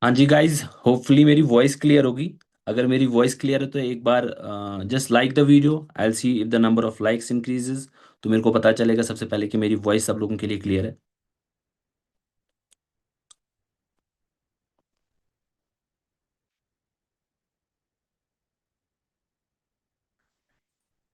हाँ जी guys, hopefully मेरी वॉइस क्लियर होगी। अगर मेरी वॉइस क्लियर है तो एक बार just like the video. I see if the number of likes increases, तो मेरे को पता चलेगा सबसे पहले कि मेरी वॉइस सब लोगों के लिए क्लियर है।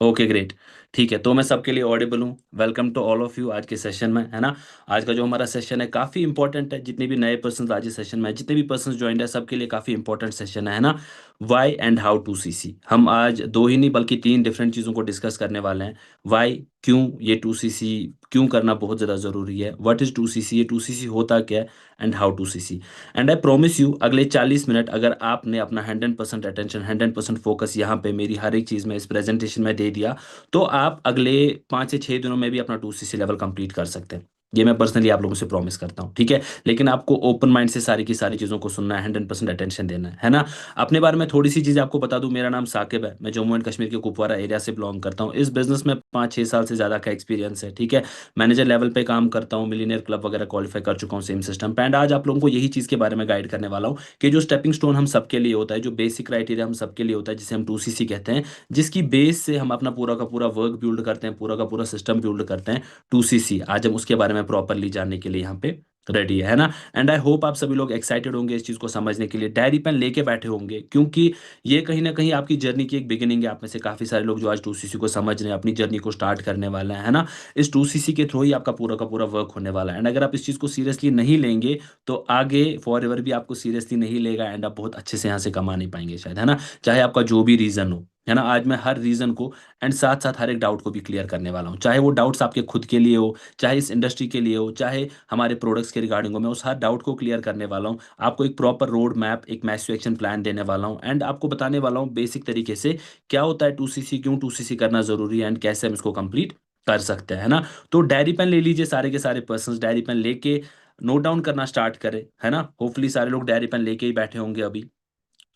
Okay great. ठीक है, तो मैं सबके लिए ऑडिबल हूँ। Welcome to all of you आज के सेशन में, है ना। आज का जो हमारा सेशन है काफ़ी इंपॉर्टेंट है। जितने भी नए पर्सन आज इस सेशन में है, जितने भी पर्सन ज्वाइंड है, सबके लिए काफ़ी इंपॉर्टेंट सेशन है ना। Y and how to C सी, हम आज दो ही नहीं बल्कि तीन डिफरेंट चीज़ों को डिस्कस करने वाले हैं। वाई, क्यों ये टू सी सी क्यों करना बहुत ज़्यादा ज़रूरी है। What is two C C, ये टू सी सी होता क्या है, and how to C C. And I promise you, अगले 40 मिनट अगर आपने अपना 100% अटेंशन, 100% फोकस यहाँ पे मेरी हर एक चीज़ में, इस प्रेजेंटेशन में दे दिया, तो आप अगले 5 से 6 दिनों में भी अपना 2CC लेवल कंप्लीट कर सकते हैं। ये मैं पर्सनली आप लोगों से प्रॉमिस करता हूँ, ठीक है। लेकिन आपको ओपन माइंड से सारी की सारी चीज़ों को सुनना है, 100% अटेंशन देना है ना। अपने बारे में थोड़ी सी चीज़ आपको बता दूं। मेरा नाम साकिब है, मैं जम्मू एंड कश्मीर के कुपवारा एरिया से बिलोंग करता हूँ। इस बिजनेस में 5-6 साल से ज़्यादा का एक्सपीरियंस है, ठीक है। मैनेजर लेवल पे काम करता हूँ, मिलीनियर क्लब वगैरह क्वालिफाई कर चुका हूँ सेम सिस्टम पे। एंड आज आप लोगों को यही चीज़ के बारे में गाइड करने वाला हूँ कि जो स्टेपिंग स्टोन हम सबके लिए होता है, जो बेसिक क्राइटेरिया हम सबके लिए होता है, जिसे हम 2CC कहते हैं, जिसकी बेस से हम अपना पूरा का पूरा वर्क बिल्ड करते हैं, पूरा का पूरा सिस्टम बिल्ड करते हैं। 2CC आज हम उसके बारे में प्रॉपरली जानने के लिए यहाँ पे रेडी है ना। एंड आई होप आप सभी लोग एक्साइटेड होंगे इस चीज़ को समझने के लिए, डायरी पेन लेके बैठे होंगे, क्योंकि ये कहीं ना कहीं आपकी जर्नी की एक बिगिनिंग है। आप में से काफ़ी सारे लोग जो आज 2CC को समझ रहे हैं, अपनी जर्नी को स्टार्ट करने वाले हैं, है ना। इस 2CC के थ्रू ही आपका पूरा का पूरा वर्क होने वाला है। एंड अगर आप इस चीज़ को सीरियसली नहीं लेंगे, तो आगे फॉर एवर भी आपको सीरियसली नहीं लेगा, एंड आप बहुत अच्छे से यहाँ से कमा नहीं पाएंगे शायद, है ना। चाहे आपका जो भी रीज़न हो, है ना। आज मैं हर रीज़न को एंड साथ साथ हर एक डाउट को भी क्लियर करने वाला हूँ। चाहे वो डाउट्स आपके खुद के लिए हो, चाहे इस इंडस्ट्री के लिए हो, चाहे हमारे प्रोडक्ट्स के रिगार्डिंग हो, मैं उस हर डाउट को क्लियर करने वाला हूँ। आपको एक प्रॉपर रोड मैप, एक मैच टू एक्शन प्लान देने वाला हूँ, एंड आपको बताने वाला हूँ बेसिक तरीके से क्या होता है 2CC, क्यों 2CC करना ज़रूरी है, एंड कैसे हम इसको कंप्लीट कर सकते हैं, है ना। तो डायरी पेन ले लीजिए, सारे के सारे पर्सन डायरी पेन लेके नोट डाउन करना स्टार्ट करें, है ना। होपफुली सारे लोग डायरी पेन लेके ही बैठे होंगे अभी।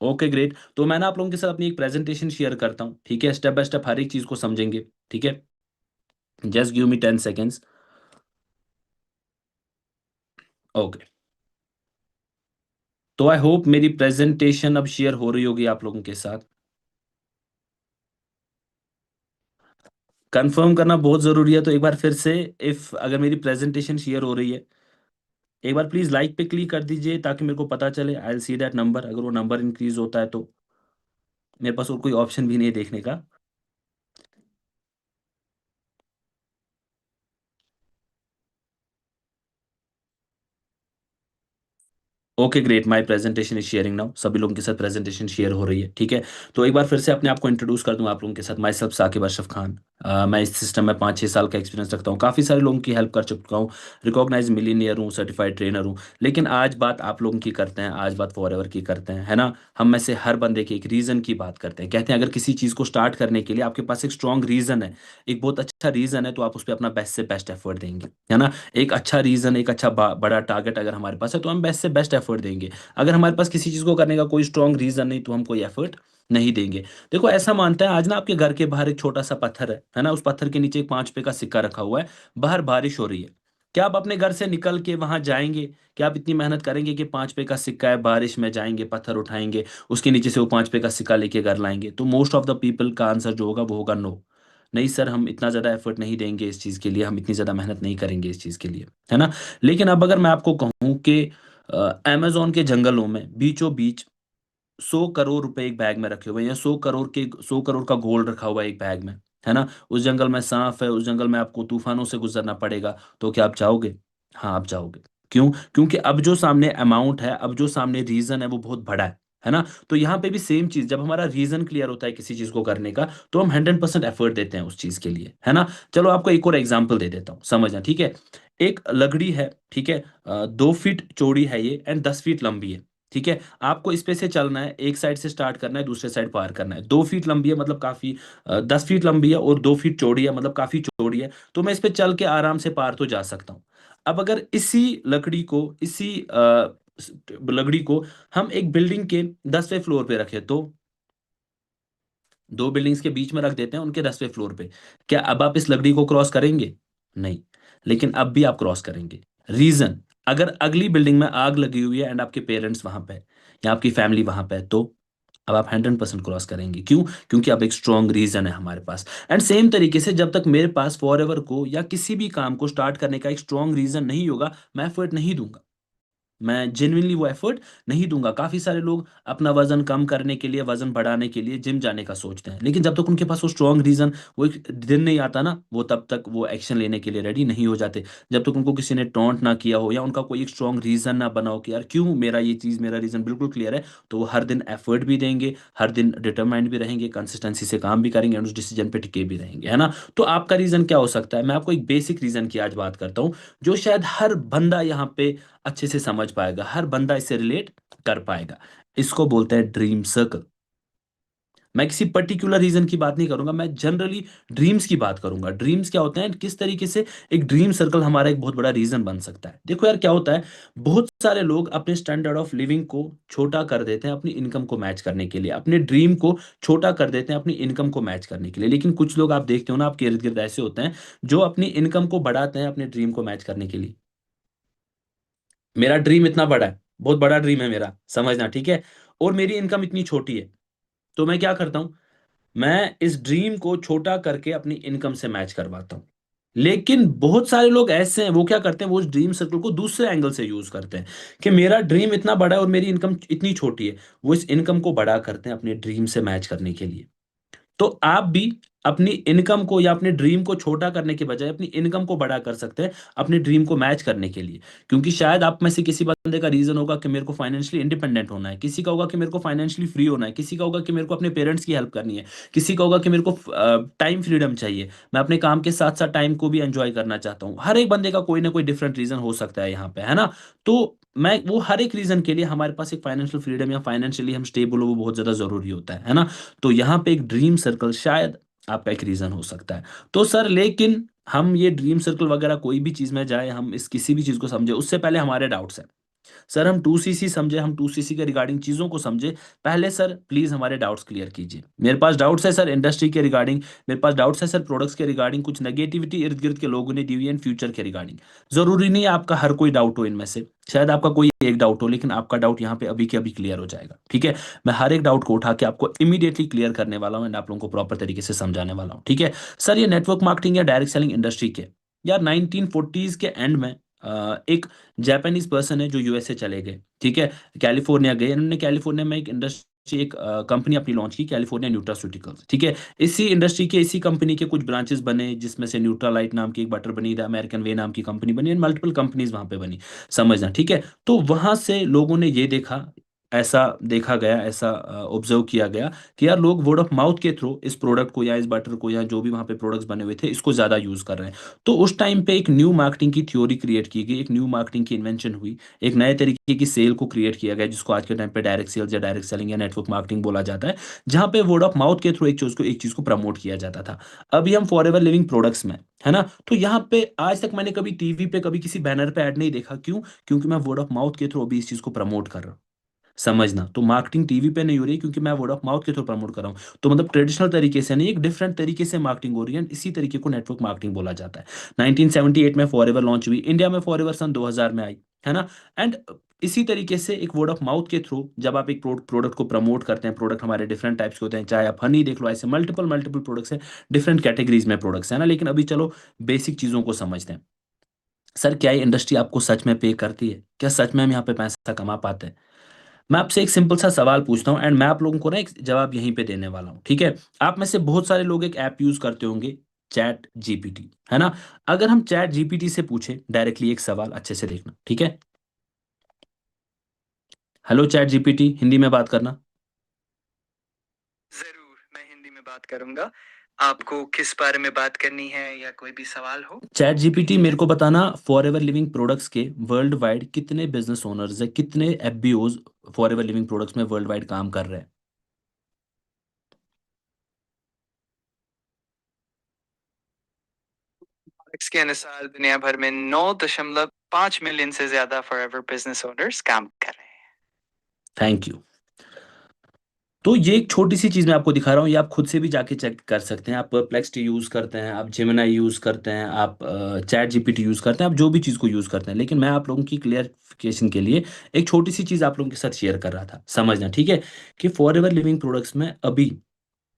ओके ग्रेट, तो मैं ना आप लोगों के साथ अपनी एक प्रेजेंटेशन शेयर करता हूँ, ठीक है। स्टेप बाय स्टेप हर एक चीज़ को समझेंगे, ठीक है। Just give me 10 seconds. Okay, तो आई होप मेरी प्रेजेंटेशन अब शेयर हो रही होगी आप लोगों के साथ। कंफर्म करना बहुत ज़रूरी है, तो एक बार फिर से, इफ़ अगर मेरी प्रेजेंटेशन शेयर हो रही है, एक बार प्लीज़ लाइक पे क्लिक कर दीजिए ताकि मेरे को पता चले। I will see that number. अगर वो नंबर इंक्रीज होता है तो मेरे पास और कोई ऑप्शन भी नहीं है देखने का। Okay great, my presentation is sharing now. सभी लोगों के साथ प्रेजेंटेशन शेयर हो रही है, ठीक है। तो एक बार फिर से अपने आप को इंट्रोड्यूस कर दूं आप लोगों के साथ। Myself Saqib Ashraf Khan. मैं इस सिस्टम में 5-6 साल का एक्सपीरियंस रखता हूँ, काफ़ी सारे लोगों की हेल्प कर चुका हूँ। रिकॉग्नाइज मिलीनियर हूँ, सर्टिफाइड ट्रेनर हूँ। लेकिन आज बात आप लोगों की करते हैं, आज बात फॉर एवर की करते हैं, है ना। हम में से हर बंदे के एक रीज़न की बात करते हैं। कहते हैं अगर किसी चीज़ को स्टार्ट करने के लिए आपके पास एक स्ट्रॉन्ग रीज़न है, एक बहुत अच्छा रीज़न है, तो आप उस पर अपना बेस्ट से बेस्ट एफर्ट देंगे, है ना। एक अच्छा रीज़न, एक अच्छा बड़ा टारगेट अगर हमारे पास है, तो हम बेस्ट से बेस्ट एफर्ट देंगे। अगर हमारे पास किसी चीज़ को करने का कोई स्ट्रॉन्ग रीज़न नहीं, तो हम कोई एफर्ट नहीं देंगे। देखो ऐसा मानते हैं, आज ना आपके घर के बाहर एक छोटा सा पत्थर है ना। उस पत्थर के नीचे एक 5 रुपए का सिक्का रखा हुआ है। बाहर बारिश हो रही है। क्या आप अपने घर से निकल के वहां जाएंगे? क्या आप इतनी मेहनत करेंगे कि 5 रुपए का सिक्का है, बारिश में जाएंगे, पत्थर उठाएंगे, उसके नीचे से वो 5 रुपए का सिक्का लेके घर लाएंगे? तो मोस्ट ऑफ द पीपल का आंसर जो होगा वो होगा नो। नहीं सर, हम इतना ज़्यादा एफर्ट नहीं देंगे इस चीज़ के लिए, हम इतनी ज़्यादा मेहनत नहीं करेंगे इस चीज़ के लिए, है ना। लेकिन अब अगर मैं आपको कहूँ कि अमेज़न के जंगलों में बीचों बीच 100 करोड़ रुपए एक बैग में रखे हुए हैं, या 100 करोड़ का गोल्ड रखा हुआ है एक बैग में, है ना। उस जंगल में साँप है, उस जंगल में आपको तूफ़ानों से गुज़रना पड़ेगा, तो क्या आप जाओगे? हाँ, आप जाओगे। क्यों? क्योंकि अब जो सामने अमाउंट है, अब जो सामने रीज़न है वो बहुत बड़ा है ना? तो यहाँ पे भी सेम चीज़, जब हमारा रीज़न क्लियर होता है किसी चीज़ को करने का, तो हम 100% एफर्ट देते हैं उस चीज़ के लिए, है ना? चलो आपको एक और एग्ज़ाम्पल दे देता हूँ, समझना, ठीक है? एक लकड़ी है, ठीक है? 2 फीट चौड़ी है ये एंड 10 फीट लंबी है, ठीक है? आपको इस पे से चलना है, एक साइड से स्टार्ट करना है, दूसरे साइड पार करना है। 2 फीट लंबी है मतलब काफ़ी, 10 फीट लंबी है और 2 फीट चौड़ी है मतलब काफ़ी चौड़ी है, तो मैं इस पे चल के आराम से पार तो जा सकता हूँ। अब अगर इसी लकड़ी को हम एक बिल्डिंग के 10वें फ्लोर पे रखें, तो 2 बिल्डिंग्स के बीच में रख देते हैं उनके 10वें फ्लोर पे। क्या अब आप इस लकड़ी को क्रॉस करेंगे? नहीं। लेकिन अब भी आप क्रॉस करेंगे। रीज़न? अगर अगली बिल्डिंग में आग लगी हुई है एंड आपके पेरेंट्स वहां पे या आपकी फैमिली वहां पे, तो अब आप 100% क्रॉस करेंगे। क्यों? क्योंकि अब एक स्ट्रॉन्ग रीजन है हमारे पास। एंड सेम तरीके से जब तक मेरे पास फॉरएवर को या किसी भी काम को स्टार्ट करने का एक स्ट्रॉन्ग रीजन नहीं होगा, मैं एफर्ट नहीं दूंगा, मैं जेन्युइनली वो एफर्ट नहीं दूंगा। काफी सारे लोग अपना वजन कम करने के लिए, वजन बढ़ाने के लिए जिम जाने का सोचते हैं, लेकिन जब तक उनके पास वो स्ट्रॉन्ग रीजन, वो एक दिन नहीं आता ना, वो तब तक वो एक्शन लेने के लिए रेडी नहीं हो जाते। जब तक उनको किसी ने टॉन्ट ना किया हो या उनका कोई एक स्ट्रॉन्ग रीजन ना बना हो कि यार क्यों मेरा ये चीज, मेरा रीजन बिल्कुल क्लियर है, तो वो हर दिन एफर्ट भी देंगे, हर दिन डिटरमाइंड भी रहेंगे, कंसिस्टेंसी से काम भी करेंगे, और उस डिसीजन पे टिके भी रहेंगे, है ना। तो आपका रीजन क्या हो सकता है? मैं आपको एक बेसिक रीजन की आज बात करता हूँ, जो शायद हर बंदा यहाँ पे अच्छे से समझ पाएगा, हर बंदा इससे रिलेट कर पाएगा। इसको बोलते हैं ड्रीम सर्कल। मैं किसी पर्टिकुलर रीजन की बात नहीं करूंगा, मैं जनरली ड्रीम्स की बात करूंगा। ड्रीम्स क्या होते हैं, किस तरीके से एक ड्रीम सर्कल हमारा एक बहुत बड़ा रीजन बन सकता है। देखो यार क्या होता है, बहुत सारे लोग अपने स्टैंडर्ड ऑफ लिविंग को छोटा कर देते हैं अपनी इनकम को मैच करने के लिए, अपने ड्रीम को छोटा कर देते हैं अपनी इनकम को मैच करने के लिए। लेकिन कुछ लोग आप देखते हो ना, आपके इर्द गिर्द ऐसे होते हैं जो अपनी इनकम को बढ़ाते हैं अपने ड्रीम को मैच करने के लिए। मेरा ड्रीम इतना बड़ा है, बहुत बड़ा ड्रीम है मेरा, समझना ठीक है, और मेरी इनकम इतनी छोटी है, तो मैं क्या करता हूं, मैं इस ड्रीम को छोटा करके अपनी इनकम से मैच करवाता हूं। लेकिन बहुत सारे लोग ऐसे हैं, वो क्या करते हैं, वो उस ड्रीम सर्कल को दूसरे एंगल से यूज करते हैं कि मेरा ड्रीम इतना बड़ा है और मेरी इनकम इतनी छोटी है, वो इस इनकम को बड़ा करते हैं अपने ड्रीम से मैच करने के लिए। तो आप भी अपनी इनकम को या अपने ड्रीम को छोटा करने के बजाय अपनी इनकम को बड़ा कर सकते हैं अपने ड्रीम को मैच करने के लिए। क्योंकि शायद आप में से किसी बंदे का रीजन होगा कि मेरे को फाइनेंशियली इंडिपेंडेंट होना है, किसी का होगा कि मेरे को फाइनेंशियली फ्री होना है, किसी का होगा कि मेरे को अपने पेरेंट्स की हेल्प करनी है, किसी का होगा कि मेरे को टाइम फ्रीडम चाहिए, मैं अपने काम के साथ साथ टाइम को भी एंजॉय करना चाहता हूँ। हर एक बंदे का कोई ना कोई डिफरेंट रीजन हो सकता है यहाँ पे, है ना। तो मैं वो हर एक रीजन के लिए हमारे पास एक फाइनेंशियल फ्रीडम या फाइनेंशियली हम स्टेबल हो, वो बहुत ज्यादा जरूरी होता है ना। तो यहाँ पे एक ड्रीम सर्कल शायद आपका एक रीजन हो सकता है। तो सर लेकिन हम ये ड्रीम सर्कल वगैरह कोई भी चीज में जाए, हम इस किसी भी चीज को समझे उससे पहले हमारे डाउट्स हैं। सर हम 2cc समझे, हम 2cc के रिगार्डिंग चीजों को समझे, पहले सर प्लीज हमारे डाउट्स क्लियर कीजिए। मेरे पास डाउट्स है सर इंडस्ट्री के रिगार्डिंग, मेरे पास डाउट्स है सर प्रोडक्ट्स के रिगार्डिंग, कुछ नेगेटिविटी इर्द गिर्द के लोगों ने दी हुई है फ्यूचर के रिगार्डिंग। जरूरी नहीं है आपका हर कोई डाउट हो इनमें से, शायद आपका कोई एक डाउट हो, लेकिन आपका डाउट यहाँ पे अभी के अभी क्लियर हो जाएगा, ठीक है। मैं हर एक डाउट को उठा के आपको इमीडिएटली क्लियर करने वाला हूँ एंड आप लोगों को प्रॉपर तरीके से समझाने वाला हूँ, ठीक है। सर ये नेटवर्क मार्केटिंग या डायरेक्ट सेलिंग इंडस्ट्री के यार 1940s के एंड में एक जापानीज पर्सन है जो यूएसए चले गए, ठीक है। कैलिफोर्निया गए, इन्होंने कैलिफोर्निया में एक इंडस्ट्री, एक कंपनी अपनी लॉन्च की, कैलिफोर्निया न्यूट्रास्यूटिकल्स, ठीक है। इसी इंडस्ट्री के, इसी कंपनी के कुछ ब्रांचेस बने, जिसमें से न्यूट्रालाइट नाम की एक बटर बनी, द अमेरिकन वे नाम की कंपनी बनी, एंड मल्टीपल कंपनीज वहां पे बनी, समझना ठीक है। तो वहां से लोगों ने ये देखा, ऐसा देखा गया, ऐसा ऑब्जर्व किया गया कि यार लोग वर्ड ऑफ माउथ के थ्रू इस प्रोडक्ट को या इस बटर को या जो भी वहां पे प्रोडक्ट्स बने हुए थे इसको ज्यादा यूज कर रहे हैं। तो उस टाइम पे एक न्यू मार्केटिंग की थ्योरी क्रिएट की गई, एक न्यू मार्केटिंग की इन्वेंशन हुई, एक नए तरीके की सेल को क्रिएट किया गया, जिसको आज के टाइम पे डायरेक्ट सेल्स या डायरेक्ट सेलिंग या नेटवर्क मार्केटिंग बोला जाता है, जहां पे वर्ड ऑफ माउथ के थ्रू एक चीज को प्रमोट किया जाता था। अभी हम फॉर एवर लिविंग प्रोडक्ट्स में, है ना। तो यहाँ पे आज तक मैंने कभी टीवी पे कभी किसी बैनर पे ऐड नहीं देखा, क्यों? क्योंकि मैं वर्ड ऑफ माउथ के थ्रू अभी इस चीज को प्रमोट कर रहा हूँ, समझना। तो मार्केटिंग टीवी पे नहीं हो रही, क्योंकि मैं वर्ड ऑफ माउथ के थ्रू प्रमोट कर रहा हूँ। तो मतलब ट्रेडिशनल तरीके से नहीं, एक डिफरेंट तरीके से मार्केटिंग हो रही है, इसी तरीके को नेटवर्क मार्केटिंग बोला जाता है। 1978 में फॉरएवर लॉन्च हुई इंडिया में, फॉरएवर सन 2000 में आई, है ना। एंड इसी तरीके से एक वर्ड ऑफ माउथ के थ्रू जब आप एक प्रोडक्ट को प्रमोट करते हैं, प्रोडक्ट हमारे डिफरेंट टाइप्स के होते हैं, चाहे आप हनी देख लो, ऐसे मल्टीपल मल्टीपल प्रोडक्ट्स हैं, डिफरेंट कैटेगरीज में प्रोडक्ट्स है ना। लेकिन अभी चलो बेसिक चीजों को समझते हैं। सर क्या ये इंडस्ट्री आपको सच में पे करती है? क्या सच में हम यहाँ पे पैसा कमा पाते हैं? मैं आपसे एक सिंपल सा सवाल पूछता हूँ एंड मैं आप लोगों को ना एक जवाब यहीं पे देने वाला हूँ, ठीक है। आप में से बहुत सारे लोग एक ऐप यूज करते होंगे, चैट जीपीटी, है ना। अगर हम चैट जीपीटी से पूछे डायरेक्टली एक सवाल, अच्छे से देखना, ठीक है। हेलो चैट जीपीटी, हिंदी में बात करना। जरूर, मैं हिंदी में बात करूंगा। आपको किस बारे में बात करनी है या कोई भी सवाल हो? चैट जीपीटी मेरे को बताना, फॉर एवर लिविंग प्रोडक्ट्स के वर्ल्ड वाइड कितने बिजनेस ओनर्स है, कितने एफबीओज फॉर एवर लिविंग प्रोडक्ट्स में वर्ल्ड वाइड काम कर रहे हैं। फैक्ट्स के अनुसार दुनिया भर में 9.5 मिलियन से ज्यादा फॉरएवर बिजनेस ओनर्स काम कर रहे हैं। Thank you. तो ये एक छोटी-सी चीज़ मैं आपको दिखा रहा हूँ, ये आप खुद से भी जाके चेक कर सकते हैं। आप परप्लेक्सिटी यूज़ करते हैं, आप जेमिनी यूज़ करते हैं, आप चैट जीपीटी यूज़ करते हैं, आप जो भी चीज़ को यूज़ करते हैं। लेकिन मैं आप लोगों की क्लियरिफ़िकेशन के लिए एक छोटी-सी चीज़ आप लोगों के साथ शेयर कर रहा था, समझना, ठीक है? कि फॉरएवर लिविंग प्रोडक्ट्स में अभी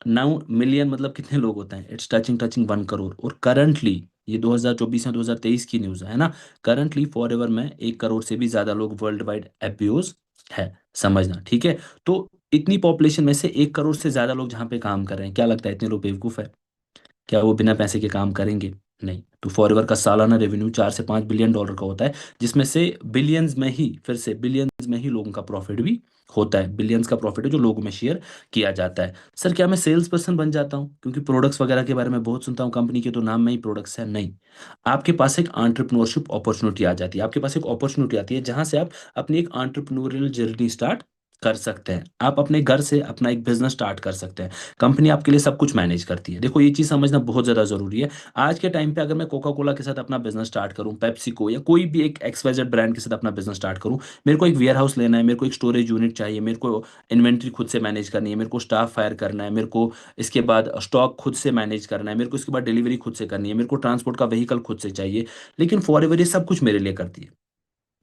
9 मिलियन मतलब कितने लोग होते हैं? इट्स टचिंग 1 करोड़, और करंटली ये 2024 या 2023 की न्यूज़ है ना? करंटली फॉरएवर में 1 करोड़ से भी ज़्यादा लोग वर्ल्ड वाइड एपीओज़ है, समझना, ठीक है? तो इतनी पॉपुलेशन में से 1 करोड़ से ज़्यादा लोग जहाँ पे काम कर रहे हैं, क्या लगता है इतने लोग बेवकूफ़ है? क्या वो बिना पैसे के काम करेंगे? नहीं। तो फॉरएवर का सालाना रेवेन्यू 4 से 5 बिलियन डॉलर का होता है, जिसमें से बिलियंस में ही, फिर से बिलियंस में ही लोगों का प्रॉफ़िट भी होता है। बिलियंस का प्रॉफ़िट है जो लोगों में शेयर किया जाता है। सर क्या मैं सेल्स पर्सन बन जाता हूँ? क्योंकि प्रोडक्ट्स वगैरह के बारे में बहुत सुनता हूँ, कंपनी के तो नाम में ही प्रोडक्ट्स है, नहीं। आपके पास एक एंटरप्रेन्योरशिप अपॉर्च्युनिटी आ जाती है। आपके पास एक अपॉर्च्युनिटी आती है जहाँ से आप अपनी एक एंटरप्रेन्योरियल जर्नी स्टार्ट कर सकते हैं। आप अपने घर से अपना एक बिज़नेस स्टार्ट कर सकते हैं। कंपनी आपके लिए सब कुछ मैनेज करती है। देखो ये चीज़ समझना बहुत ज़्यादा ज़रूरी है। आज के टाइम पे अगर मैं कोका कोला के साथ अपना बिज़नेस स्टार्ट करूँ, पेप्सिको या कोई भी एक एक्स-वाई-ज़ेड ब्रांड के साथ अपना बिज़नेस स्टार्ट करूँ, मेरे को एक वेयरहाउस लेना है, मेरे को एक स्टोरेज यूनिट चाहिए, मेरे को इन्वेंटरी खुद से मैनेज करनी है, मेरे को स्टाफ हायर करना है, मेरे को इसके बाद स्टॉक खुद से मैनेज करना है, मेरे को इसके बाद डिलीवरी खुद से करनी है, मेरे को ट्रांसपोर्ट का व्हीकल खुद से चाहिए। लेकिन फॉरएवर ये सब कुछ मेरे लिए करती है।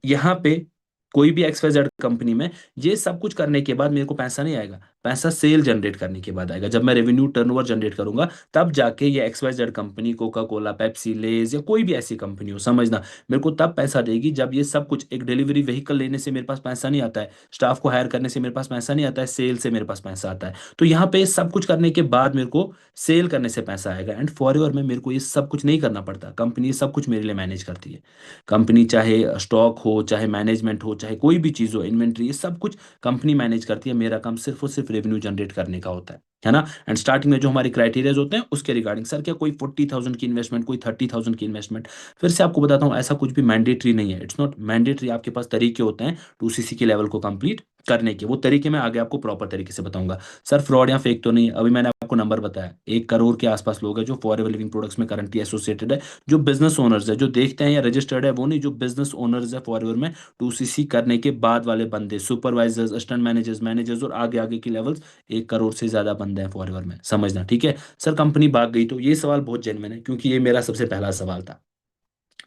यहाँ पे कोई भी एक्स-वाई-ज़ेड कंपनी में ये सब कुछ करने के बाद मेरे को पैसा नहीं आएगा। पैसा सेल जनरेट करने के बाद आएगा। जब मैं रेवेन्यू टर्नओवर जनरेट करूँगा, तब जाके ये X Y Z company, Coca Cola, Pepsi, Lay's या कोई भी ऐसी कंपनी हो, समझना, मेरे को तब पैसा देगी जब ये सब कुछ, एक डिलीवरी व्हीकल लेने से मेरे पास पैसा नहीं आता है, स्टाफ को हायर करने से मेरे पास पैसा नहीं आता है, सेल से मेरे पास पैसा आता है। तो यहाँ पे सब कुछ करने के बाद मेरे को सेल करने से पैसा आएगा, एंड फॉरएवर में मेरे को ये सब कुछ नहीं करना पड़ता। कंपनी ये सब कुछ मेरे लिए मैनेज करती है। कंपनी चाहे स्टॉक हो, चाहे मैनेजमेंट हो, चाहे कोई भी चीज़ हो, इन्वेंटरी, ये सब कुछ कंपनी मैनेज करती है। मेरा काम सिर्फ़ और सिर्फ़ रेवेन्यू जनरेट करने का होता है ना? एंड स्टार्टिंग में जो हमारे क्राइटेरियाज़ होते हैं उसके रिगार्डिंग, सर क्या कोई 40,000 की इन्वेस्टमेंट, कोई 30,000 की इन्वेस्टमेंट, फिर से आपको बताता हूँ, ऐसा कुछ भी मैंडेटरी नहीं है। It's not mandatory. आपके पास तरीके होते हैं 2सीसी के लेवल को कंप्लीट करने के। वो तरीके मैं आगे आपको प्रॉपर तरीके से बताऊँगा। सर फ्रॉड या फेक तो नहीं है। अभी मैंने आपको नंबर बताया, 1 करोड़ के आस-पास लोग हैं जो फॉरएवर लिविंग प्रोडक्ट्स में करंटली एसोसिएटेड है। जो बिज़नेस ओनर्स हैं, जो देखते हैं या रजिस्टर्ड है वो नहीं, जो बिज़नेस ओनर्स है फॉरएवर में, 2सीसी करने के बाद वाले बंदे, सुपरवाइज़र्स, असिस्टेंट मैनेजर्स, मैनेजर्स और आगे-आगे की लेवल्स, 1 करोड़ से ज़्यादा बंदे हैं फॉरएवर में, समझना, ठीक है? सर कंपनी भाग गई तो ये सवाल बहुत जेन्युइन है, क्योंकि ये मेरा सबसे पहला सवाल था।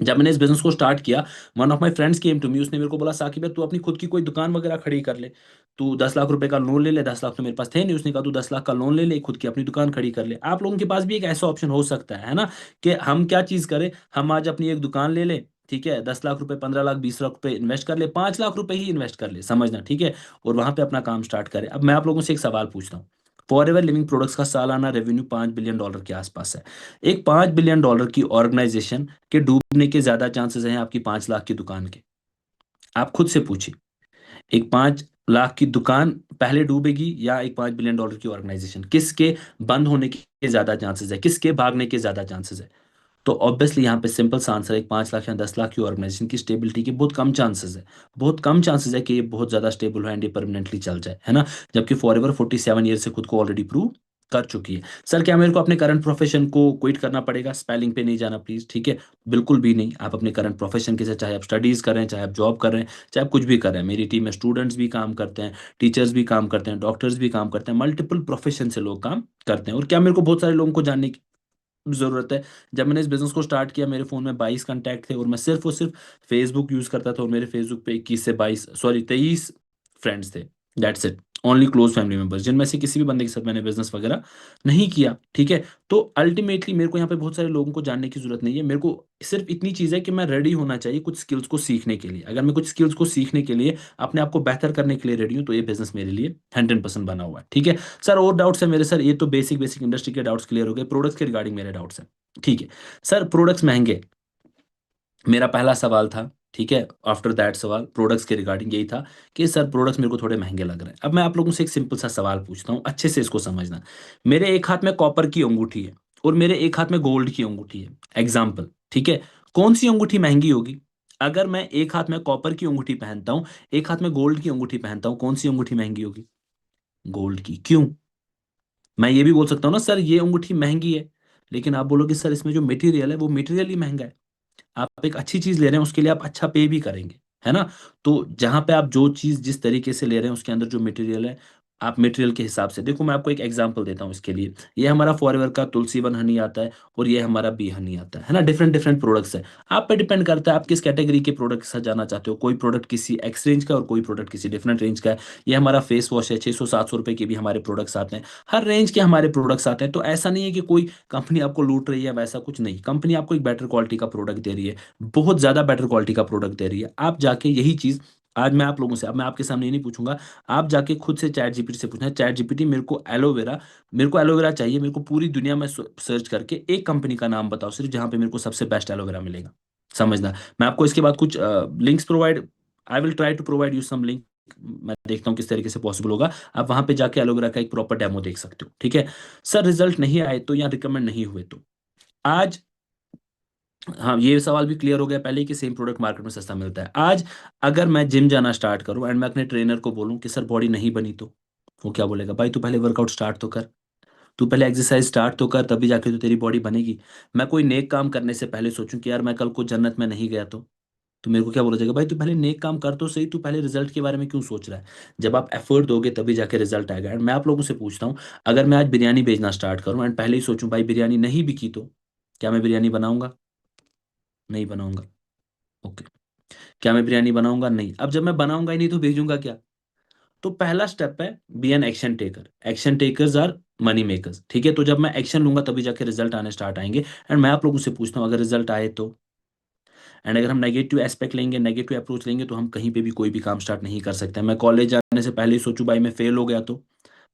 जब मैंने इस बिज़नेस को स्टार्ट किया, one of my friends came to me, उसने मेरे को बोला, "साकिब यार, तू अपनी खुद की कोई दुकान वगैरह खड़ी कर ले। तू 10 लाख रुपए का लोन ले ले।" 10 लाख तो मेरे पास थे नहीं। उसने कहा, "तू 10 लाख का लोन ले ले, खुद की अपनी दुकान खड़ी कर ले।" आप लोगों के पास भी एक ऐसा ऑप्शन हो सकता है ना? कि हम क्या चीज़ करें, हम आज अपनी एक दुकान ले लें, ठीक है? 10 लाख रुपए, 15 लाख, 20 लाख रुपए इन्वेस्ट कर ले, 5 लाख रुपए ही इन्वेस्ट कर ले, समझना, ठीक है? और वहाँ पे अपना काम स्टार्ट करें। अब मैं आप लोगों से एक सवाल पूछता हूँ। फॉरएवर लिविंग प्रोडक्ट्स का सालाना रेवेन्यू $5 बिलियन के आसपास है। एक $5 बिलियन की ऑर्गेनाइज़ेशन के डूबने के ज़्यादा चांसेस हैं आपकी 5 लाख की दुकान के। आप खुद से पूछिए, एक 5 लाख की दुकान पहले डूबेगी या एक $5 बिलियन की ऑर्गेनाइज़ेशन? किसके बंद होने के ज़्यादा चांसेस है? किसके भागने के ज़्यादा चांसेस है? तो ऑब्वियसली यहाँ पे सिंपल सा आंसर है, एक 5 लाख या 10 लाख की ऑर्गेनाइज़ेशन की स्टेबिलिटी के बहुत कम चांसेस है। बहुत कम चांसेस है कि ये बहुत ज़्यादा स्टेबल हो एंड ये परमानेंटली चल जाए, है ना? जबकि फॉरएवर 47 ईयर से खुद को ऑलरेडी प्रूव कर चुकी है। सर क्या मेरे को अपने करंट प्रोफ़ेशन को क्विट करना पड़ेगा? स्पेलिंग पे नहीं जाना प्लीज़, ठीक है? बिल्कुल भी नहीं। आप अपने करंट प्रोफ़ेशन के साथ, चाहे आप स्टडीज़ कर रहे हैं, चाहे आप जॉब कर रहे हैं, चाहे आप कुछ भी कर रहे हैं। मेरी टीम में स्टूडेंट्स भी काम करते हैं, टीचर्स भी काम करते हैं, डॉक्टर्स भी काम करते हैं, मल्टीपल प्रोफ़ेशन से लोग काम करते हैं। और क्या मेरे को बहुत सारे लोगों को जानने की ज़रूरत है? जब मैंने इस बिज़नेस को स्टार्ट किया, मेरे फ़ोन में 22 कॉन्टैक्ट थे और मैं सिर्फ़ और सिर्फ़ फ़ेसबुक यूज़ करता था, और मेरे फ़ेसबुक पे 21 से 22, सॉरी 23 फ्रेंड्स थे। That's it. Only close family members, जिनमें से किसी भी बंदे के साथ मैंने बिज़नेस वग़ैरह नहीं किया, ठीक है? तो अल्टीमेटली मेरे को यहाँ पे बहुत सारे लोगों को जानने की ज़रूरत नहीं है। मेरे को सिर्फ़ इतनी चीज़ है कि मैं रेडी होना चाहिए कुछ स्किल्स को सीखने के लिए। अगर मैं कुछ स्किल्स को सीखने के लिए, अपने आप को बेहतर करने के लिए रेडी हूँ, तो ये बिज़नेस मेरे लिए 100% बना हुआ है, ठीक है? सर और डाउट्स हैं मेरे सर? ये तो बेसिक इंडस्ट्री के डाउट्स क्लियर हो गए। प्रोडक्ट्स के रिगार्डिंग मेरे डाउट्स हैं। ठीक है। सर प्रोडक्ट्स महँगे, मेरा पहला सवाल था, ठीक है? आफ्टर दैट सवाल प्रोडक्ट्स के रिगार्डिंग यही था कि सर प्रोडक्ट्स मेरे को थोड़े महँगे लग रहे हैं। अब मैं आप लोगों से एक सिंपल सा सवाल पूछता हूँ, अच्छे से इसको समझना। मेरे एक हाथ में कॉपर की अंगूठी है और मेरे एक हाथ में गोल्ड की अंगूठी है। एग्ज़ाम्पल, ठीक है? कौन-सी अंगूठी महँगी होगी? अगर मैं एक हाथ में कॉपर की अंगूठी पहनता हूँ, एक हाथ में गोल्ड की अंगूठी पहनता हूँ, कौन-सी अंगूठी महँगी होगी? गोल्ड की। क्यों? मैं ये भी बोल सकता हूँ ना, सर ये अंगूठी महँगी है, लेकिन आप बोलोगे सर इसमें जो मटेरियल है वो मटेरियल ही महँगा है। आप एक अच्छी चीज़ ले रहे हैं, उसके लिए आप अच्छा पे भी करेंगे, है ना? तो जहाँ पे आप जो चीज़ जिस तरीके से ले रहे हैं उसके अंदर जो मटेरियल है, आप मटेरियल के हिसाब से देखो, मैं आपको एक एग्जांपल देता हूँ इसके लिए। ये हमारा फॉरएवर का तुलसी वन हनी आता है और ये हमारा बी हनी आता है ना। डिफरेंट डिफरेंट प्रोडक्ट्स है। आप पे डिपेंड करता है आप किस कैटेगरी के प्रोडक्ट के साथ जाना चाहते हो। कोई प्रोडक्ट किसी एक्स रेंज का और कोई प्रोडक्ट किसी डिफरेंट रेंज का है। ये हमारा फेस वॉश है, 600-700 रुपए के भी हमारे प्रोडक्ट्स आते हैं। हर रेंज के हमारे प्रोडक्ट्स आते हैं। तो ऐसा नहीं है कि कोई कंपनी आपको लूट रही है, वैसा कुछ नहीं। कंपनी आपको एक बेटर क्वालिटी का प्रोडक्ट दे रही है, बहुत ज्यादा बेटर क्वालिटी का प्रोडक्ट दे रही है। आप जाके यही चीज, आज मैं आप लोगों से, अब मैं आपके सामने ये नहीं पूछूंगा, आप जाके खुद से चैट जीपीटी से पूछना है, चैट जीपीटी मेरे को एलोवेरा चाहिए, मेरे को पूरी दुनिया में सर्च करके एक कंपनी का नाम बताओ सिर्फ जहां पे मेरे को सबसे बेस्ट एलोवेरा मिलेगा। समझना। मैं आपको इसके बाद कुछ links provide, I will try to provide you some link. मैं देखता हूँ किस तरीके से पॉसिबल होगा। आप वहां पे जाके एलोवेरा का एक प्रॉपर डेमो देख सकते हो, ठीक है। सर रिजल्ट नहीं आए तो या रिकमेंड नहीं हुए तो, आज, हाँ ये सवाल भी क्लियर हो गया पहले ही कि सेम प्रोडक्ट मार्केट में सस्ता मिलता है। आज अगर मैं जिम जाना स्टार्ट करूं एंड मैं अपने ट्रेनर को बोलूं कि सर बॉडी नहीं बनी, तो वो क्या बोलेगा? भाई तू पहले वर्कआउट स्टार्ट तो कर, तू पहले एक्सरसाइज स्टार्ट तो कर, तभी जाके तो तेरी बॉडी बनेगी। मैं कोई नेक काम करने से पहले सोचूं कि यार मैं कल को जन्नत में नहीं गया तो मेरे को क्या बोला जाएगा? भाई तू पहले नेक काम कर तो सही, तू पहले रिजल्ट के बारे में क्यों सोच रहा है? जब आप एफर्ट दोगे तभी जाके रिजल्ट आएगा। एंड मैं आप लोगों से पूछता हूँ, अगर मैं आज बिरयानी बेचना स्टार्ट करूँ एंड पहले ही सोचूं भाई बिरयानी नहीं बिकी तो क्या मैं बिरयानी बनाऊंगा? नहीं बनाऊंगा। ओके। क्या मैं बिरयानी बनाऊंगा? नहीं। अब जब मैं बनाऊंगा ही नहीं तो भेजूंगा क्या? तो पहला स्टेप है, be an action taker. Action takers are money makers, ठीक है। तो जब मैं एक्शन लूंगा तभी जाके रिजल्ट आने स्टार्ट आएंगे। एंड मैं आप लोगों से पूछता हूँ, अगर रिजल्ट आए तो, एंड अगर हम नेगेटिव एस्पेक्ट लेंगे, नेगेटिव अप्रोच लेंगे, तो हम कहीं पे भी कोई भी काम स्टार्ट नहीं कर सकते। मैं कॉलेज जाने से पहले ही सोचूं भाई मैं फेल हो गया तो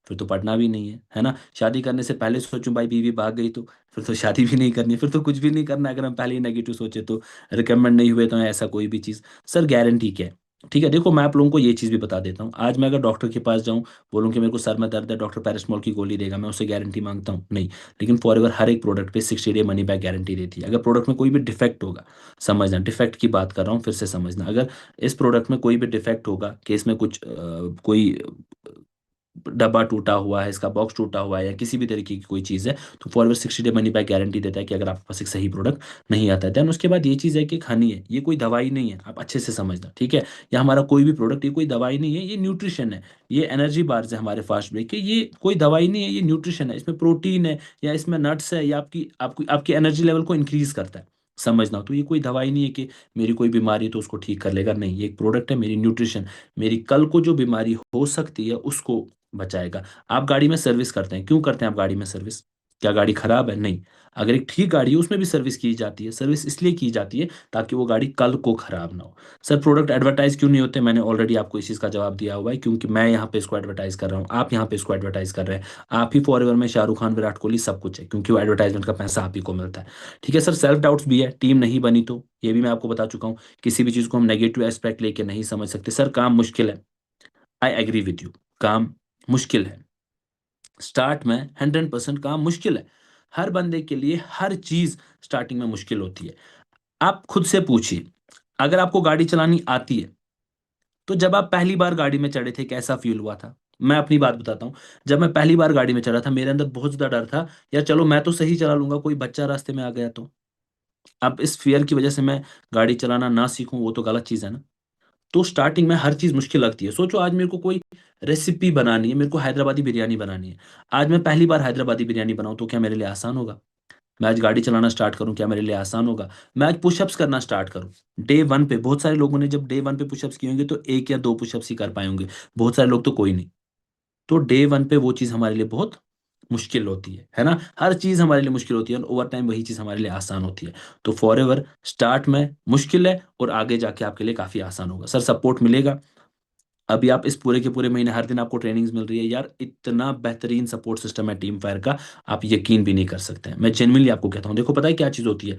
फिर तो पढ़ना भी नहीं है ना। शादी करने से पहले सोचूं भाई बीवी भाग गई तो फिर तो शादी भी नहीं करनी है, फिर तो कुछ भी नहीं करना है। अगर हम पहले ही नेगेटिव सोचे तो, रिकमेंड नहीं हुए तो ऐसा कोई भी चीज़, सर गारंटी क्या है? ठीक है, देखो मैं आप लोगों को ये चीज़ भी बता देता हूँ। आज मैं अगर डॉक्टर के पास जाऊँ, बोलूँ कि मेरे को सर में दर्द है, डॉक्टर पैरास्मोल की गोली देगा, मैं उससे गारंटी मांगता हूँ? नहीं। लेकिन फॉरएवर हर एक प्रोडक्ट पे 60 डे मनी बैक गारंटी देती है। अगर प्रोडक्ट में कोई भी डिफेक्ट होगा, समझना डिफेक्ट की बात कर रहा हूँ, फिर से समझना, अगर इस प्रोडक्ट में कोई भी डिफेक्ट होगा कि इसमें कुछ कोई डब्बा टूटा हुआ है, इसका बॉक्स टूटा हुआ है या किसी भी तरीके की कोई चीज़ है, तो forward 60 day money back guarantee देता है कि अगर आपके पास एक सही प्रोडक्ट नहीं आता है। देन उसके बाद ये चीज़ है कि खानी है, ये कोई दवाई नहीं है, आप अच्छे से समझना, ठीक है। या हमारा कोई भी प्रोडक्ट, ये कोई दवाई नहीं है, ये न्यूट्रिशन है। ये एनर्जी बार्स है हमारे फास्ट ब्रेक के, ये कोई दवाई नहीं है, ये न्यूट्रिशन है। इसमें प्रोटीन है या इसमें नट्स है, या आपकी आपकी आपकी एनर्जी लेवल को इंक्रीज करता है, समझना। तो ये कोई दवाई नहीं है कि मेरी कोई बीमारी है तो उसको ठीक कर लेगा, नहीं। ये एक प्रोडक्ट है, मेरी न्यूट्रिशन, मेरी कल को जो बीमारी हो सकती है उसको बचाएगा। आप गाड़ी में सर्विस करते हैं, क्यों करते हैं आप गाड़ी में सर्विस? क्या गाड़ी खराब है? नहीं। अगर एक ठीक गाड़ी है उसमें भी सर्विस की जाती है। सर्विस इसलिए की जाती है ताकि वो गाड़ी कल को खराब ना हो। सर प्रोडक्ट एडवर्टाइज क्यों नहीं होते? मैंने ऑलरेडी आपको इस चीज़ का जवाब दिया हुआ है, क्योंकि मैं यहाँ पे इसको एडवर्टाइज कर रहा हूँ, आप यहाँ पे इसको एडवर्टाइज कर रहे हैं। आप ही फॉरएवर में शाहरुख खान, विराट कोहली सब कुछ है, क्योंकि वो एडवर्टाइजमेंट का पैसा आप ही को मिलता है, ठीक है। सर सेल्फ डाउट्स भी है, टीम नहीं बनी तो, ये भी मैं आपको बता चुका हूँ। किसी भी चीज़ को हम नेगेटिव एस्पेक्ट लेके नहीं समझ सकते। सर काम मुश्किल है, आई एग्री विद यू, काम मुश्किल है। स्टार्ट में 100% काम मुश्किल है। हर बंदे के लिए हर चीज स्टार्टिंग में मुश्किल होती है। आप खुद से पूछिए, अगर आपको गाड़ी चलानी आती है तो जब आप पहली बार गाड़ी में चढ़े थे कैसा फील हुआ था? मैं अपनी बात बताता हूँ। जब मैं पहली बार गाड़ी में चढ़ा था मेरे अंदर बहुत ज्यादा डर था, यार चलो मैं तो सही चला लूंगा, कोई बच्चा रास्ते में आ गया तो। अब इस फियर की वजह से मैं गाड़ी चलाना ना सीखूं, वो तो गलत चीज है ना। तो स्टार्टिंग में हर चीज़ मुश्किल लगती है। सोचो आज मेरे को कोई रेसिपी बनानी है, मेरे को हैदराबादी बिरयानी बनानी है। आज मैं पहली बार हैदराबादी बिरयानी बनाऊं तो क्या मेरे लिए आसान होगा? मैं आज गाड़ी चलाना स्टार्ट करूं, क्या मेरे लिए आसान होगा? मैं आज पुशअप्स करना स्टार्ट करूं डे वन पे, बहुत सारे लोगों ने जब डे वन पे पुशअप्स किए होंगे तो एक या दो पुशअप्स ही कर पाए होंगे, बहुत सारे लोग तो कोई नहीं। तो डे वन पे वो चीज़ हमारे लिए बहुत मुश्किल होती है ना। हर चीज़ हमारे लिए मुश्किल होती है और ओवर टाइम वही चीज़ हमारे लिए आसान होती है। तो फॉर एवर स्टार्ट में मुश्किल है और आगे जाके आपके लिए काफ़ी आसान होगा। सर सपोर्ट मिलेगा। अभी आप इस पूरे के पूरे महीने हर दिन आपको ट्रेनिंग्स मिल रही है यार, इतना बेहतरीन सपोर्ट सिस्टम है टीम फायर का, आप यकीन भी नहीं कर सकते हैं। मैं जेन्युइनली आपको कहता हूँ, देखो पता है क्या चीज़ होती है,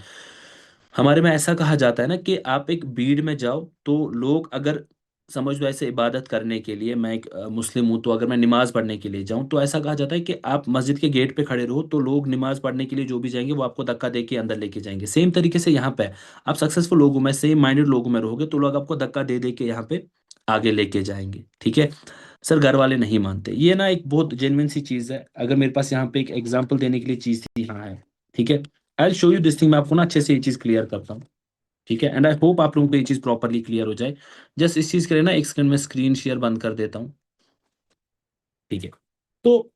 हमारे में ऐसा कहा जाता है ना कि आप एक भीड़ में जाओ तो लोग अगर, समझ लो ऐसे इबादत करने के लिए, मैं एक मुस्लिम हूँ तो अगर मैं नमाज पढ़ने के लिए जाऊँ तो ऐसा कहा जाता है कि आप मस्जिद के गेट पे खड़े रहो तो लोग नमाज पढ़ने के लिए जो भी जाएंगे वो आपको धक्का दे के अंदर लेके जाएंगे। सेम तरीके से यहाँ पे है। आप सक्सेसफुल लोगों में, सेम माइंडेड लोगों में रहोगे तो लोग आपको धक्का दे दे के यहाँ पे आगे लेके जाएंगे, ठीक है। सर घर वाले नहीं मानते, ये ना एक बहुत जेन्युइन सी चीज़ है। अगर मेरे पास यहाँ पे एक एग्जाम्पल देने के लिए चीज़ थी, हाँ है, ठीक है। I show you this thing, मैं आपको ना अच्छे से ये चीज़ क्लियर करता हूँ, ठीक है। एंड आई होप आप लोगों को ये चीज़ प्रॉपरली क्लियर हो जाए। जस्ट इस चीज़ के लिए ना एक सेकंड में स्क्रीन शेयर बंद कर देता हूँ। ठीक है। तो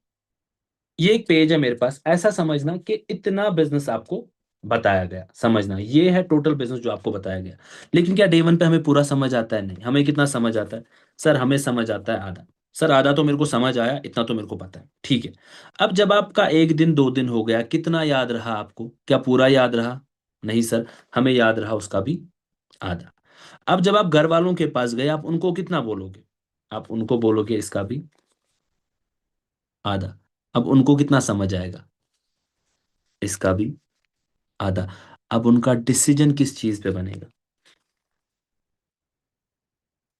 ये एक पेज है मेरे पास, ऐसा समझना कि इतना बिजनेस आपको बताया गया, समझना ये है टोटल बिजनेस जो आपको बताया गया। लेकिन क्या डे वन पे हमें पूरा समझ आता है? नहीं। हमें कितना समझ आता है? सर हमें समझ आता है आधा। सर आधा तो मेरे को समझ आया, इतना तो मेरे को पता है, ठीक है। अब जब आपका एक दिन दो दिन हो गया, कितना याद रहा आपको? क्या पूरा याद रहा? नहीं सर, हमें याद रहा उसका भी आधा। अब जब आप घर वालों के पास गए, आप उनको कितना बोलोगे? आप उनको बोलोगे इसका भी आधा। अब उनको कितना समझ आएगा? इसका भी आधा। अब उनका डिसीजन किस चीज पे बनेगा?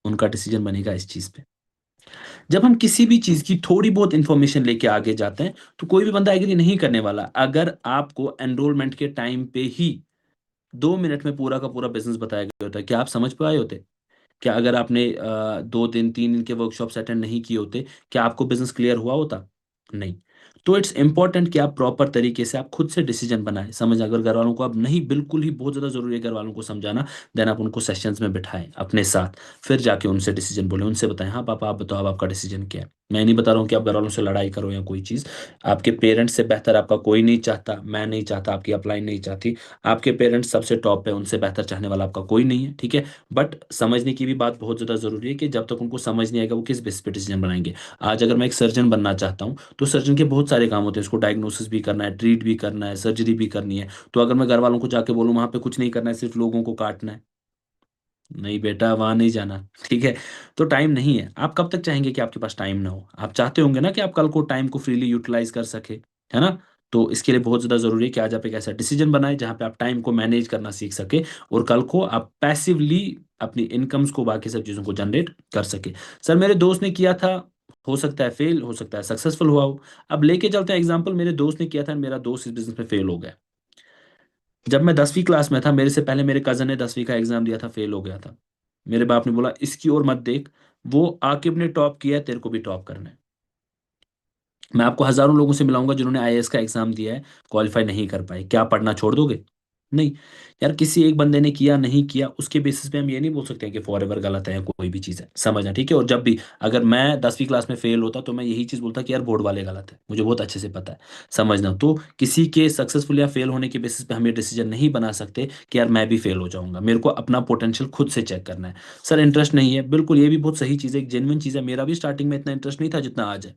उनका डिसीजन बनेगा इस चीज पे। जब हम किसी भी चीज की थोड़ी बहुत इंफॉर्मेशन लेके आगे जाते हैं, तो कोई भी बंदा एग्री नहीं करने वाला। अगर आपको एनरोलमेंट के टाइम पे ही 2 मिनट में पूरा का पूरा बिजनेस बताया गया होता है, क्या आप समझ पाए होते? क्या अगर आपने 2 दिन 3 दिन के वर्कशॉप्स अटेंड नहीं किए होते, क्या आपको बिजनेस क्लियर हुआ होता? नहीं। तो इट्स इंपॉर्टेंट कि आप प्रॉपर तरीके से आप खुद से डिसीजन बनाएं। समझ, अगर घर वालों को आप नहीं, बिल्कुल ही बहुत ज़्यादा ज़रूरी है घर वालों को समझाना, देन आप उनको सेशंस में बिठाएं अपने साथ। फिर जाके उनसे डिसीजन बोले, उनसे बताएं, हाँ पापा आप बताओ, अब आपका डिसीजन क्या है। मैं नहीं बता रहा हूँ कि आप घर वालों से लड़ाई करो या कोई चीज़। आपके पेरेंट्स से बेहतर आपका कोई नहीं चाहता, मैं नहीं चाहता, आपकी अपलाइन नहीं चाहती। आपके पेरेंट्स सबसे टॉप है, उनसे बेहतर चाहने वाला आपका कोई नहीं है, ठीक है। बट समझने की भी बात बहुत ज़्यादा ज़रूरी है कि जब तक उनको समझ नहीं आएगा वो किस बेस पे डिसीजन बनाएंगे। आज अगर मैं एक सर्जन बनना चाहता हूँ, तो सर्जन के बहुत सारे काम होते हैं। उसको डायग्नोसिस भी करना है, ट्रीट भी करना है, सर्जरी भी करनी है। तो अगर मैं घर वालों को जाके बोलूँ वहाँ पे कुछ नहीं करना है, सिर्फ लोगों को काटना है, नहीं बेटा वहां नहीं जाना, ठीक है। तो टाइम नहीं है। आप कब तक चाहेंगे कि आपके पास टाइम ना हो? आप चाहते होंगे ना कि आप कल को टाइम को फ्रीली यूटिलाइज कर सके, है ना? तो इसके लिए बहुत ज़्यादा ज़रूरी है कि आज आप एक ऐसा डिसीजन बनाएं जहाँ पे आप टाइम को मैनेज करना सीख सके, और कल को आप पैसिवली अपनी इनकम्स को, बाकी सब चीज़ों को जनरेट कर सके। सर मेरे दोस्त ने किया था, हो सकता है फेल, हो सकता है सक्सेसफुल हुआ हो। अब लेके चलते हैं एग्जाम्पल, मेरे दोस्त ने किया था, मेरा दोस्त इस बिजनेस में फेल हो गया। जब मैं 10वीं क्लास में था, मेरे से पहले मेरे कज़न ने 10वीं का एग्ज़ाम दिया था, फेल हो गया था। मेरे बाप ने बोला, "इसकी ओर मत देख, वो आकिब ने टॉप किया है, तेरे को भी टॉप करना है।" मैं आपको हज़ारों लोगों से मिलाऊँगा जिन्होंने आईएएस का एग्ज़ाम दिया है, क्वालीफाई नहीं कर पाए। क्या आप पढ़ना छोड़ दोगे? नहीं। यार किसी एक बंदे ने किया, नहीं किया, उसके बेसिस पे हम ये नहीं बोल सकते हैं कि फॉरएवर गलत है या कोई भी चीज़ है। समझना, ठीक है? और जब भी अगर मैं 10वीं क्लास में फेल होता, तो मैं यही चीज़ बोलता कि यार बोर्ड वाले गलत हैं। मुझे बहुत अच्छे से पता है। समझना, तो किसी के सक्सेसफुल या फेल होने के बेसिस पे हम ये डिसीज़न नहीं बना सकते कि यार मैं भी फेल हो जाऊँगा। मेरे को अपना पोटेंशियल खुद से चेक करना है। सर इंटरेस्ट नहीं है, बिल्कुल ये भी बहुत सही चीज़ है, एक जेन्युइन चीज़ है। मेरा भी स्टार्टिंग में इतना इंटरेस्ट नहीं था जितना आज है।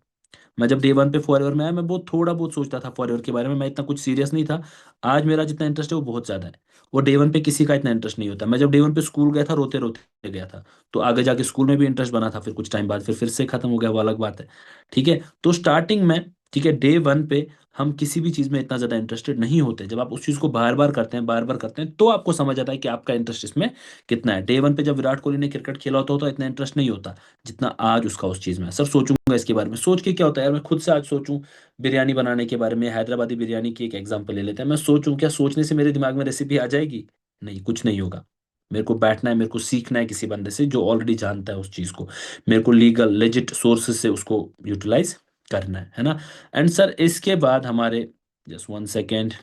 मैं जब डे वन पे फॉरएवर में आया, मैं बहुत थोड़ा बहुत सोचता था फॉरएवर के बारे में, मैं इतना कुछ सीरियस नहीं था। आज मेरा जितना इंटरेस्ट है वो बहुत ज़्यादा है। वो डे वन पे किसी का इतना इंटरेस्ट नहीं होता। मैं जब डे वन पे स्कूल गया था, रोते रोते गया था। तो आगे जाके स्कूल में भी इंटरेस्ट बना था, फिर कुछ टाइम बाद फिर से खत्म हो गया, वो अलग बात है। ठीक है, तो स्टार्टिंग में, ठीक है, डे वन पे हम किसी भी चीज़ में इतना ज़्यादा इंटरेस्टेड नहीं होते। जब आप उस चीज़ को बार बार करते हैं, बार बार करते हैं, तो आपको समझ आता है कि आपका इंटरेस्ट इसमें कितना है। डे वन पे जब विराट कोहली ने क्रिकेट खेला होता तो इतना इंटरेस्ट नहीं होता जितना आज उसका उस चीज़ में है। सर सोचूंगा इसके बारे में, सोच के क्या होता है यार, मैं खुद से आज सोचूं बिरयानी बनाने के बारे में, हैदराबादी बिरयानी की एक एग्जांपल ले लेते हैं। मैं सोचूं, क्या सोचने से मेरे दिमाग में रेसिपी आ जाएगी? नहीं, कुछ नहीं होगा। मेरे को बैठना है, मेरे को सीखना है किसी बंदे से जो ऑलरेडी जानता है उस चीज़ को। मेरे को लीगल लेजिट सोर्सेज से उसको यूटिलाइज करना है ना? एंड सर इसके बाद हमारे, जस्ट 1 सेकेंड,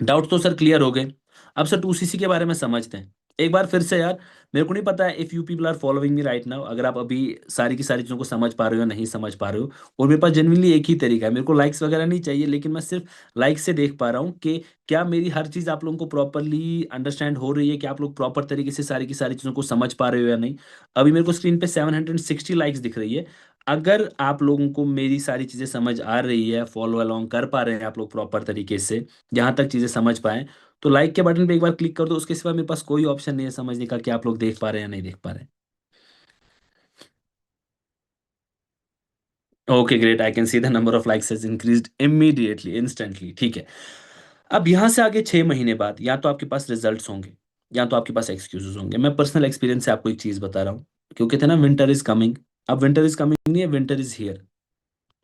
डाउट तो सर क्लियर हो गए। अब सर 2सीसी के बारे में समझते हैं एक बार फिर से यार। मेरे को नहीं पता है if you people are following me right now, अगर आप अभी सारी की सारी चीज़ों को समझ पा रहे हो या नहीं समझ पा रहे हो। और मेरे पास जेनुइनली एक ही तरीका है, मेरे को लाइक्स वगैरह नहीं चाहिए, लेकिन मैं सिर्फ लाइक्स से देख पा रहा हूँ कि क्या मेरी हर चीज़ आप लोगों को प्रॉपरली अंडरस्टैंड हो रही है, कि आप लोग प्रॉपर तरीके से सारी की सारी चीज़ों को समझ पा रहे हो या नहीं। अभी मेरे को स्क्रीन पे 760 लाइक्स दिख रही है। अगर आप लोगों को मेरी सारी चीज़ें समझ आ रही है, फॉलो अलोंग कर पा रहे हैं आप लोग प्रॉपर तरीके से, जहाँ तक चीज़ें समझ पाएँ, तो लाइक के बटन पे एक बार क्लिक कर दो। उसके सिवा मेरे पास कोई ऑप्शन नहीं है समझने का कि आप लोग देख पा रहे हैं या नहीं देख पा रहे हैं। Okay great, I can see the number of likes has increased immediately, instantly, ठीक है। अब यहाँ से आगे 6 महीने बाद या तो आपके पास रिजल्ट्स होंगे, या तो आपके पास एक्सक्यूजेस होंगे। मैं पर्सनल एक्सपीरियंस से आपको एक चीज़ बता रहा हूँ, क्योंकि थे ना विंटर इज कमिंग। अब विंटर इज कमिंग नहीं है, विंटर इज हियर।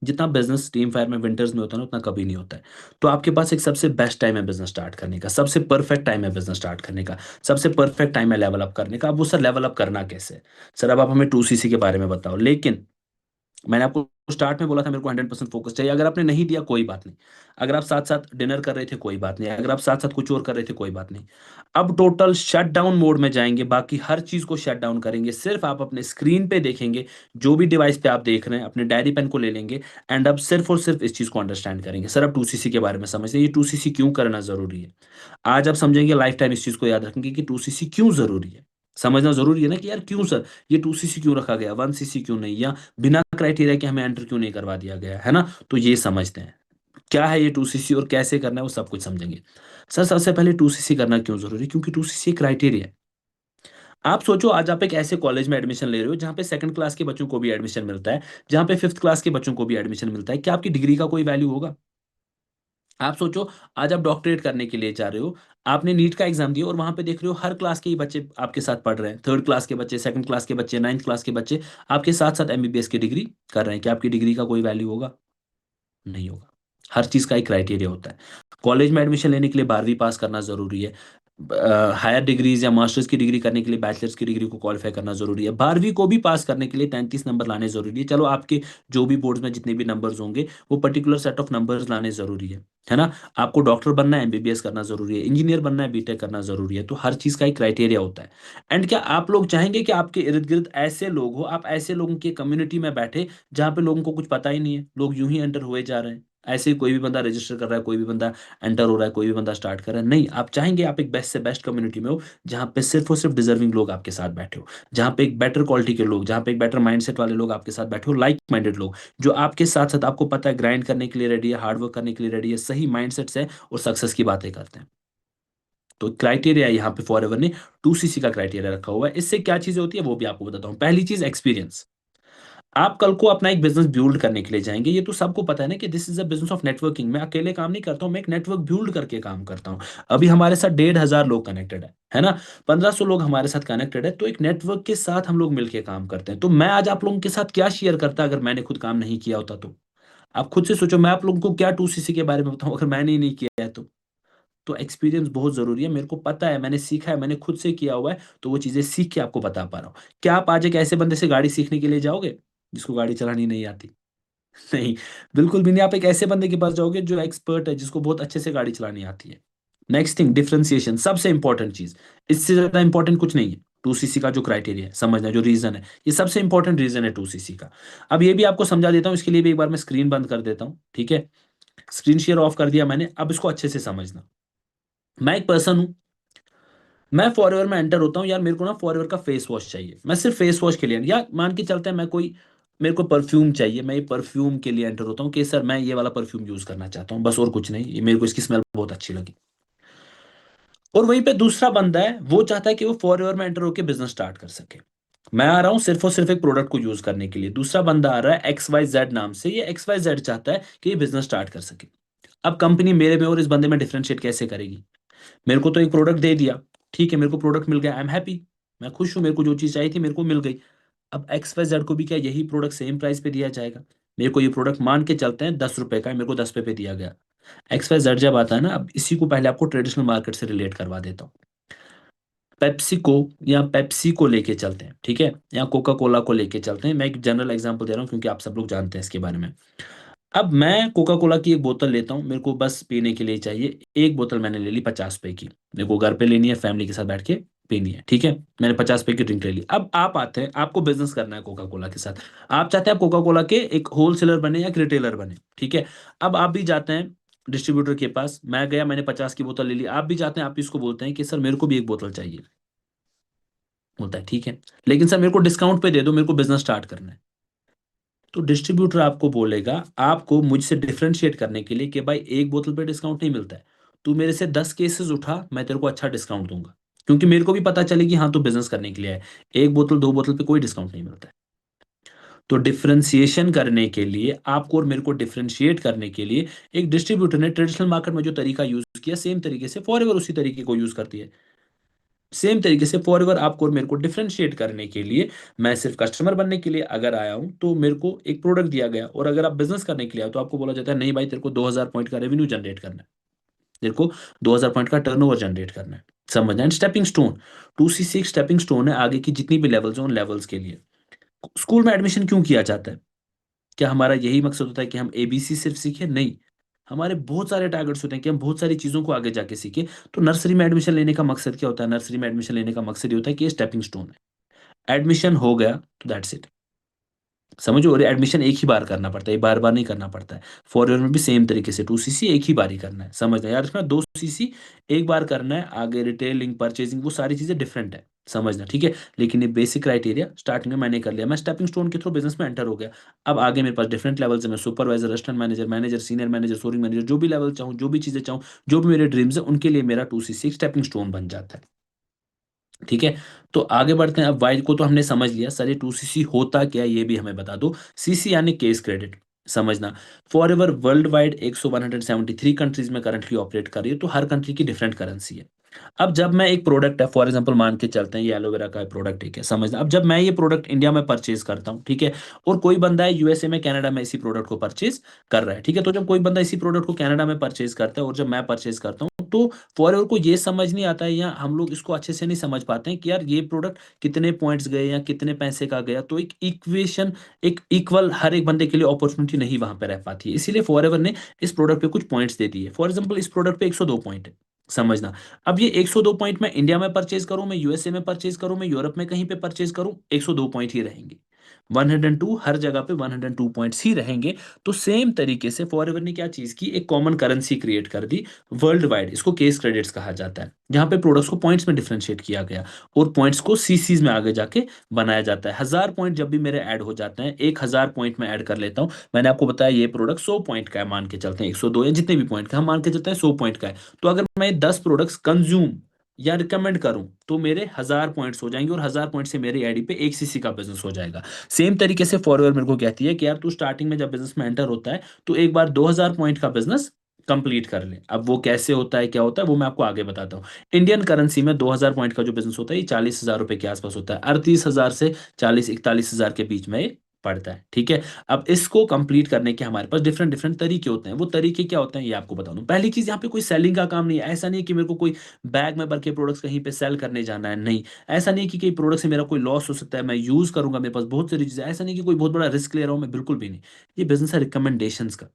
जितना बिज़नेस टीम फायर में विंटर्स में होता है ना, उतना कभी नहीं होता है। तो आपके पास एक सबसे बेस्ट टाइम है बिज़नेस स्टार्ट करने का, सबसे परफेक्ट टाइम है बिज़नेस स्टार्ट करने का, सबसे परफेक्ट टाइम है लेवल अप करने का। अब वो सर लेवल अप करना कैसे है? सर अब आप हमें 2सीसी के बारे में बताओ। लेकिन मैंने आपको स्टार्ट में बोला था मेरे को 100% फोकस चाहिए, अगर आपने नहीं दिया कोई बात नहीं। अगर आप साथ साथ डिनर कर रहे थे कोई बात नहीं, अगर आप साथ साथ कुछ और कर रहे थे कोई बात नहीं। अब टोटल शट डाउन मोड में जाएंगे, बाकी हर चीज को शट डाउन करेंगे, सिर्फ आप अपने स्क्रीन पे देखेंगे, जो भी डिवाइस पे आप देख रहे हैं अपने डायरी पेन को ले लेंगे, एंड अब सिर्फ और सिर्फ इस चीज को अंडरस्टैंड करेंगे। सर अब 2cc के बारे में समझते हैं, ये 2cc क्यों करना जरूरी है। आज आप समझेंगे, लाइफ टाइम इस चीज को याद रखेंगे कि 2cc क्यों जरूरी है। समझना जरूरी है ना कि यार क्यों सर ये 2cc क्यों रखा गया, 1cc क्यों नहीं, या बिना क्राइटेरिया के हमें एंटर क्यों नहीं करवा दिया गया है ना। तो ये समझते हैं क्या है ये 2cc और कैसे करना है, वो सब कुछ समझेंगे। सर सबसे पहले 2cc करना क्यों जरूरी है, क्योंकि 2cc क्राइटेरिया है। आप सोचो, आज आप एक ऐसे कॉलेज में एडमिशन ले रहे हो जहां पे सेकंड क्लास के बच्चों को भी एडमिशन मिलता है, जहां पे फिफ्थ क्लास के बच्चों को भी एडमिशन मिलता है, क्या आपकी डिग्री का कोई वैल्यू होगा। आप सोचो, आज आप डॉक्टरेट करने के लिए जा रहे हो, आपने नीट का एग्जाम दिया और वहां पे देख रहे हो हर क्लास के ही बच्चे आपके साथ पढ़ रहे हैं, थर्ड क्लास के बच्चे, सेकंड क्लास के बच्चे, नाइन्थ क्लास के बच्चे आपके साथ साथ एमबीबीएस की डिग्री कर रहे हैं, क्या आपकी डिग्री का कोई वैल्यू होगा। नहीं होगा। हर चीज का एक क्राइटेरिया होता है। कॉलेज में एडमिशन लेने के लिए 12वीं पास करना जरूरी है। हायर डिग्रीज या मास्टर्स की डिग्री करने के लिए बैचलर्स की डिग्री को क्वालिफाई करना जरूरी है। 12वीं को भी पास करने के लिए 33 नंबर लाने जरूरी है। चलो आपके जो भी बोर्ड्स में जितने भी नंबर्स होंगे, वो पर्टिकुलर सेट ऑफ नंबर्स लाने जरूरी है ना। आपको डॉक्टर बनना है, एमबीबीएस करना जरूरी है, इंजीनियर बनना है, बीटेक करना जरूरी है। तो हर चीज का एक क्राइटेरिया होता है। एंड क्या आप लोग चाहेंगे कि आपके इर्द गिर्द ऐसे लोग हो, आप ऐसे लोगों की कम्युनिटी में बैठे जहां पे लोगों को कुछ पता ही नहीं है, लोग यूं ही एंटर हुए जा रहे हैं, ऐसे ही कोई भी बंदा रजिस्टर कर रहा है, कोई भी बंदा एंटर हो रहा है, कोई भी बंदा स्टार्ट कर रहा है। नहीं, आप चाहेंगे आप एक बेस्ट से बेस्ट कम्युनिटी में हो, जहां पे सिर्फ और सिर्फ डिजर्विंग लोग आपके साथ बैठे हो, जहां पे एक बेटर क्वालिटी के लोग, जहां पे एक बेटर माइंडसेट वाले लोग आपके साथ बैठे हो, लाइक माइंडेड लोग, जो आपके साथ साथ आपको पता है ग्राइंड करने के लिए रेडी है, हार्डवर्क करने के लिए रेडी है, सही माइंडसेट से और सक्सेस की बातें करते हैं। तो क्राइटेरिया यहाँ पे फॉरएवर ने 2cc का क्राइटेरिया रखा हुआ है। इससे क्या चीजें होती है वो भी आपको बताता हूँ। पहली चीज एक्सपीरियंस। आप कल को अपना एक बिजनेस बिल्ड करने के लिए जाएंगे, ये तो सबको पता है ना कि this is a business of networking. मैं अकेले काम नहीं करता हूँ, मैं एक नेटवर्क बिल्ड करके काम करता हूँ। अभी हमारे साथ 1,500 लोग कनेक्टेड है ना। 1500 लोग हमारे साथ कनेक्टेड है, तो एक नेटवर्क के साथ हम लोग मिलकर काम करते हैं। तो मैं आज आप लोगों के साथ क्या शेयर करता अगर मैंने खुद काम नहीं किया होता तो। आप खुद से सोचो, मैं आप लोगों को क्या 2cc के बारे में बताऊं अगर मैंने ही नहीं किया है तो एक्सपीरियंस बहुत जरूरी है। मेरे को पता है, मैंने सीखा है, मैंने खुद से किया हुआ है, तो वो चीजें सीख के आपको बता पा रहा हूँ। क्या आप आज एक ऐसे बंदे से गाड़ी सीखने के लिए जाओगे जिसको गाड़ी चलानी नहीं आती। नहीं, बिल्कुल भी नहीं। आप एक ऐसे बंदे के पास जाओगे जो एक्सपर्ट है, जिसको बहुत अच्छे से गाड़ी चलानी आती है। नेक्स्ट थिंग, डिफरेंशिएशन, सबसे इंपॉर्टेंट चीज। इससे ज्यादा इंपॉर्टेंट कुछ नहीं है। 2cc का जो क्राइटेरिया है समझना, जो रीजन है, ये सबसे इंपॉर्टेंट रीजन है 2cc का। अब ये भी आपको समझा देता हूँ, इसके लिए भी एक बार मैं स्क्रीन बंद कर देता हूँ, ठीक है। स्क्रीन शेयर ऑफ कर दिया मैंने, अब इसको अच्छे से समझना। मैं एक पर्सन हूँ, मैं फॉरएवर में एंटर होता हूँ, यार मेरे को ना फॉरएवर का फेस वॉश चाहिए, मैं सिर्फ फेस वॉश के लिए, या मान के चलते हैं मैं कोई, मेरे को परफ्यूम चाहिए, मैं ये परफ्यूम के लिए एंटर होता हूँ कि सर मैं ये वाला परफ्यूम यूज करना चाहता हूँ, बस और कुछ नहीं, ये मेरे को इसकी स्मेल बहुत अच्छी लगी। और वहीं पे दूसरा बंदा है, वो चाहता है कि वो फॉरएवर में एंटर होकर बिजनेस स्टार्ट कर सके। मैं आ रहा हूँ सिर्फ और सिर्फ एक प्रोडक्ट को यूज करने के लिए, दूसरा बंदा आ रहा है XYZ नाम से, ये XYZ चाहता है कि ये बिजनेस स्टार्ट कर सके। अब कंपनी मेरे में और इस बंदे में डिफरेंशिएट कैसे करेगी। मेरे को तो एक प्रोडक्ट दे दिया, ठीक है, मेरे को प्रोडक्ट मिल गया, आई एम हैप्पी, मैं खुश हूं, मेरे को जो चीज चाहिए थी मेरे को मिल गई। अब XYZ को भी क्या यही प्रोडक्ट सेम प्राइस पे दिया जाएगा। मेरे को ये प्रोडक्ट मान के चलते हैं 10 रुपए का है, मेरे को 10 रुपए पे दिया गया। XYZ जब आता है ना, अब इसी को पहले आपको ट्रेडिशनल मार्केट से रिलेट करवा देता हूँ। पेप्सी को या पेप्सी को लेके चलते हैं, ठीक है, या कोका कोला को लेके चलते हैं। मैं एक जनरल एग्जांपल दे रहा हूँ क्योंकि आप सब लोग जानते हैं इसके बारे में। अब मैं कोका कोला की एक बोतल लेता हूँ, मेरे को बस पीने के लिए चाहिए। एक बोतल मैंने ले ली 50 रुपए की, मेरे को घर पे लेनी है, फैमिली के साथ बैठ के पीनी है, ठीक है। मैंने 50 रुपए की ड्रिंक ले ली। अब आप आते हैं, आपको बिजनेस करना है कोका कोला के साथ। आप चाहते हैं कोका कोला के एक होलसेलर बने या एक रिटेलर बने, ठीक है। अब आप भी जाते हैं डिस्ट्रीब्यूटर के पास, मैं गया, मैंने 50 की बोतल ले ली, आप भी जाते हैं, आप भी इसको बोलते हैं कि सर मेरे को भी एक बोतल चाहिए। होता है, ठीक है, लेकिन सर मेरे को डिस्काउंट पे दे दो, मेरे को बिजनेस स्टार्ट करना है। तो डिस्ट्रीब्यूटर आपको बोलेगा, आपको मुझसे डिफरेंशिएट करने के लिए कि भाई एक बोतल पे डिस्काउंट नहीं मिलता है, तू मेरे से 10 केसेस उठा, मैं तेरे को अच्छा डिस्काउंट दूंगा। क्योंकि मेरे को भी पता चले कि हाँ तू बिजनेस करने के लिए है। एक बोतल दो बोतल पे कोई डिस्काउंट नहीं मिलता है। तो डिफरेंशिएशन करने के लिए, आपको और मेरे को डिफरेंशिएट करने के लिए, एक डिस्ट्रीब्यूटर ने ट्रेडिशनल मार्केट में जो तरीका यूज किया, सेम तरीके से फॉरएवर उसी तरीके को यूज करती है। सेम तरीके से फॉरएवर आपको और मेरे को डिफरेंशिएट करने के लिए, मैं सिर्फ कस्टमर बनने के लिए अगर आया हूं तो मेरे को एक प्रोडक्ट दिया गया, और अगर आप बिजनेस करने के लिए आए तो आपको बोला जाता है नहीं भाई तेरे को 2000 पॉइंट का रेवेन्यू जनरेट करना है, तेरे को 2000 पॉइंट का टर्नओवर जनरेट करना है। समझना। एंड स्टेपिंग स्टोन, 2cc एक स्टेपिंग स्टोन है आगे की जितनी भी लेवल्स हैं उन लेवल्स के लिए। स्कूल में एडमिशन क्यों किया जाता है। क्या हमारा यही मकसद होता है कि हम एबीसी सिर्फ सीखें? नहीं, हमारे बहुत सारे टारगेट्स होते हैं कि हम बहुत सारी चीज़ों को आगे जाके सीखें। तो नर्सरी में एडमिशन लेने का मकसद क्या होता है? नर्सरी में एडमिशन लेने का मकसद ये होता है कि ये स्टेपिंग स्टोन है। एडमिशन हो गया तो दैट्स इट। समझो, और एडमिशन एक ही बार करना पड़ता है, ये बार-बार नहीं करना पड़ता है। फॉर ईयर में भी सेम तरीके से 2 सीसी एक ही बार ही करना है। समझना याद रखना, 2 सीसी एक बार करना है, आगे रिटेलिंग, परचेजिंग वो सारी चीज़ें डिफरेंट है, समझना, ठीक है? लेकिन ये बेसिक क्राइटेरिया स्टार्टिंग में मैंने कर लिया, मैं स्टेपिंग स्टोन के थ्रू बिज़नेस में एंटर हो गया। अब आगे मेरे पास डिफरेंट लेवल्स हैं, मैं supervisor, assistant manager, manager, senior manager, sourcing manager, जो भी लेवल चाहूँ, जो भी चीज़ें चाहूँ, जो भी मेरे ड्रीम्स हैं, उनके लिए मेरा 2 सीसी एक स्टेपिंग स्टोन बन जाता है। ठीक है? तो आगे बढ़ते हैं, अब वाई को तो हमने समझ लिया। सर ये 2सीसी होता क्या है ये भी हमें बता दो। सीसी यानी केस क्रेडिट, समझना। फॉरएवर वर्ल्ड वाइड 173 कंट्रीज़ में करंटली ऑपरेट कर रही है, तो हर कंट्री की डिफरेंट करेंसी है। अब जब मैं एक प्रोडक्ट है, फॉर एग्जांपल मान के चलते हैं ये एलोवेरा का प्रोडक्ट, ठीक है, समझना। अब जब मैं ये प्रोडक्ट इंडिया में परचेज़ करता हूँ, ठीक है? और कोई बंदा है यूएसए में, कनाडा में इसी प्रोडक्ट को परचेज़ कर रहा है, ठीक है? तो जब कोई बंदा इसी प्रोडक्ट को कनाडा में परचेज़ करता है और जब मैं परचेज़ करता हूँ, तो फॉरएवर को ये समझ नहीं आता है, या हम लोग इसको अच्छे से नहीं समझ पाते हैं कि यार ये प्रोडक्ट कितने पॉइंट्स गए या कितने पैसे का गया। तो एक इक्वेशन, एक इक्वल हर एक बंदे के लिए अपॉर्चुनिटी नहीं वहाँ पे रह पाती है। इसीलिए फॉरएवर ने इस प्रोडक्ट पे कुछ पॉइंट्स दे दिए। फॉर एग्जांपल इस प्रोडक्ट पे 102 पॉइंट है, समझना। अब ये 102 पॉइंट मैं इंडिया में परचेज़ करूँ, मैं यूएसए में परचेज़ करूँ, मैं यूरोप में कहीं पे परचेज़ करूँ, 102 पॉइंट ही रहेंगे। 102 हर जगह पे 102 पॉइंट्स ही रहेंगे। तो सेम तरीके से फॉरएवर ने क्या चीज़ की, एक कॉमन करेंसी क्रिएट कर दी वर्ल्ड वाइड। इसको केस क्रेडिट्स कहा जाता है, जहाँ पे प्रोडक्ट्स को पॉइंट्स में डिफरेंशिएट किया गया और पॉइंट्स को सीसीज में आगे जाके बनाया जाता है। 1000 पॉइंट जब भी मेरे ऐड हो जाते हैं, 1000 पॉइंट मैं ऐड कर लेता हूँ। मैंने आपको बताया ये प्रोडक्ट 100 पॉइंट का है, मान के चलते हैं 102 या जितने भी पॉइंट का हम मान के चलते हैं 100 पॉइंट का है। तो अगर मैं 10 प्रोडक्ट्स कंज्यूम या रिकमेंड करूं, तो मेरे 1000 पॉइंट्स हो जाएंगे और 1000 पॉइंट से मेरी आईडी पे 1 सीसी का बिजनेस हो जाएगा। सेम तरीके से फॉरएवर मेरे को कहती है कि यार तू स्टार्टिंग में जब बिजनेस में एंटर होता है, तो एक बार 2000 पॉइंट का बिजनेस कंप्लीट कर ले। अब वो कैसे होता है, क्या होता है, वो मैं आपको आगे बताता हूँ। इंडियन करेंसी में 2000 पॉइंट का जो बिजनेस होता है, ये 40,000 रुपए के आसपास होता है। 38,000 से 40-41,000 के बीच में ये पड़ता है, ठीक है? अब इसको कंप्लीट करने के हमारे पास डिफरेंट डिफरेंट तरीके होते हैं। वो तरीके क्या होते हैं ये आपको बता दूं। पहली चीज, यहाँ पे कोई सेलिंग का काम नहीं है। ऐसा नहीं है कि मेरे को कोई बैग में भर के प्रोडक्ट्स कहीं पे सेल करने जाना है, नहीं। ऐसा नहीं है कि कई प्रोडक्ट से मेरा कोई लॉस हो सकता है, मैं यूज करूंगा, मेरे पास बहुत सारी चीजें। ऐसा नहीं कि कोई बहुत बड़ा रिस्क ले रहा हूं मैं, बिल्कुल भी नहीं। ये बिजनेस है रिकमेंडेशंस का।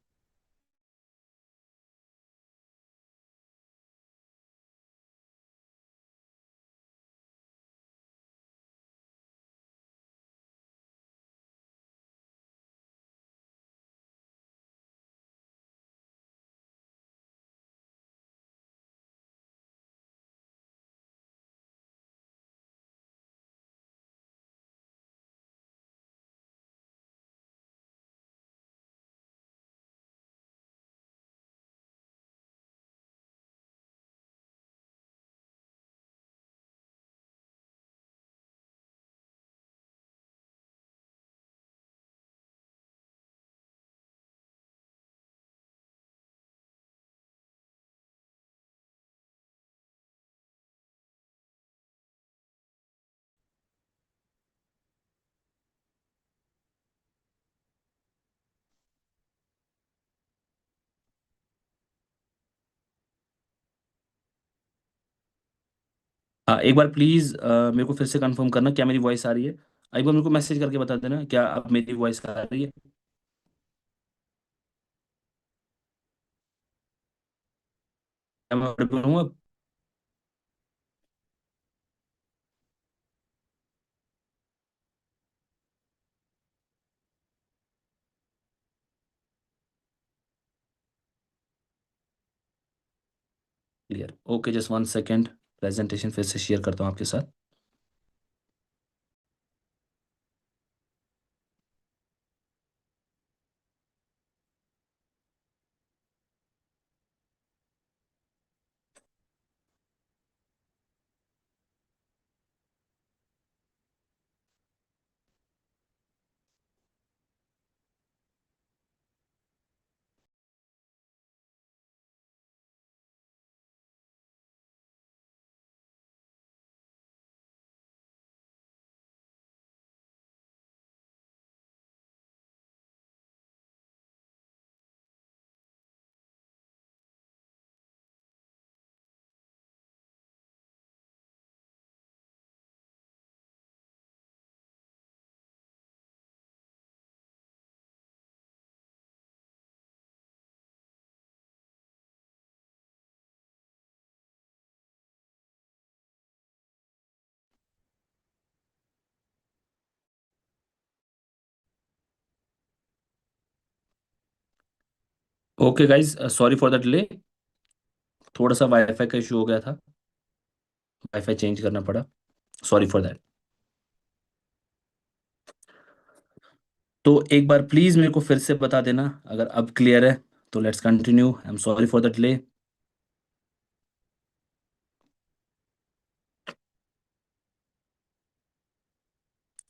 हाँ, एक बार प्लीज मेरे को फिर से कंफर्म करना, क्या मेरी वॉइस आ रही है? एक बार मेरे को मैसेज करके बता देना, क्या अब मेरी वॉइस आ रही है? क्या मैं audible हूँ अब? Clear, okay, just 1 second. Presentation फिर से शेयर करता हूँ आपके साथ। Okay guys, sorry for the delay. थोड़ा सा वाईफाई का इशू हो गया था। वाईफाई चेंज करना पड़ा। Sorry for that. तो एक बार प्लीज मेरे को फिर से बता देना अगर अब क्लियर है। तो let's continue. I am sorry for the delay.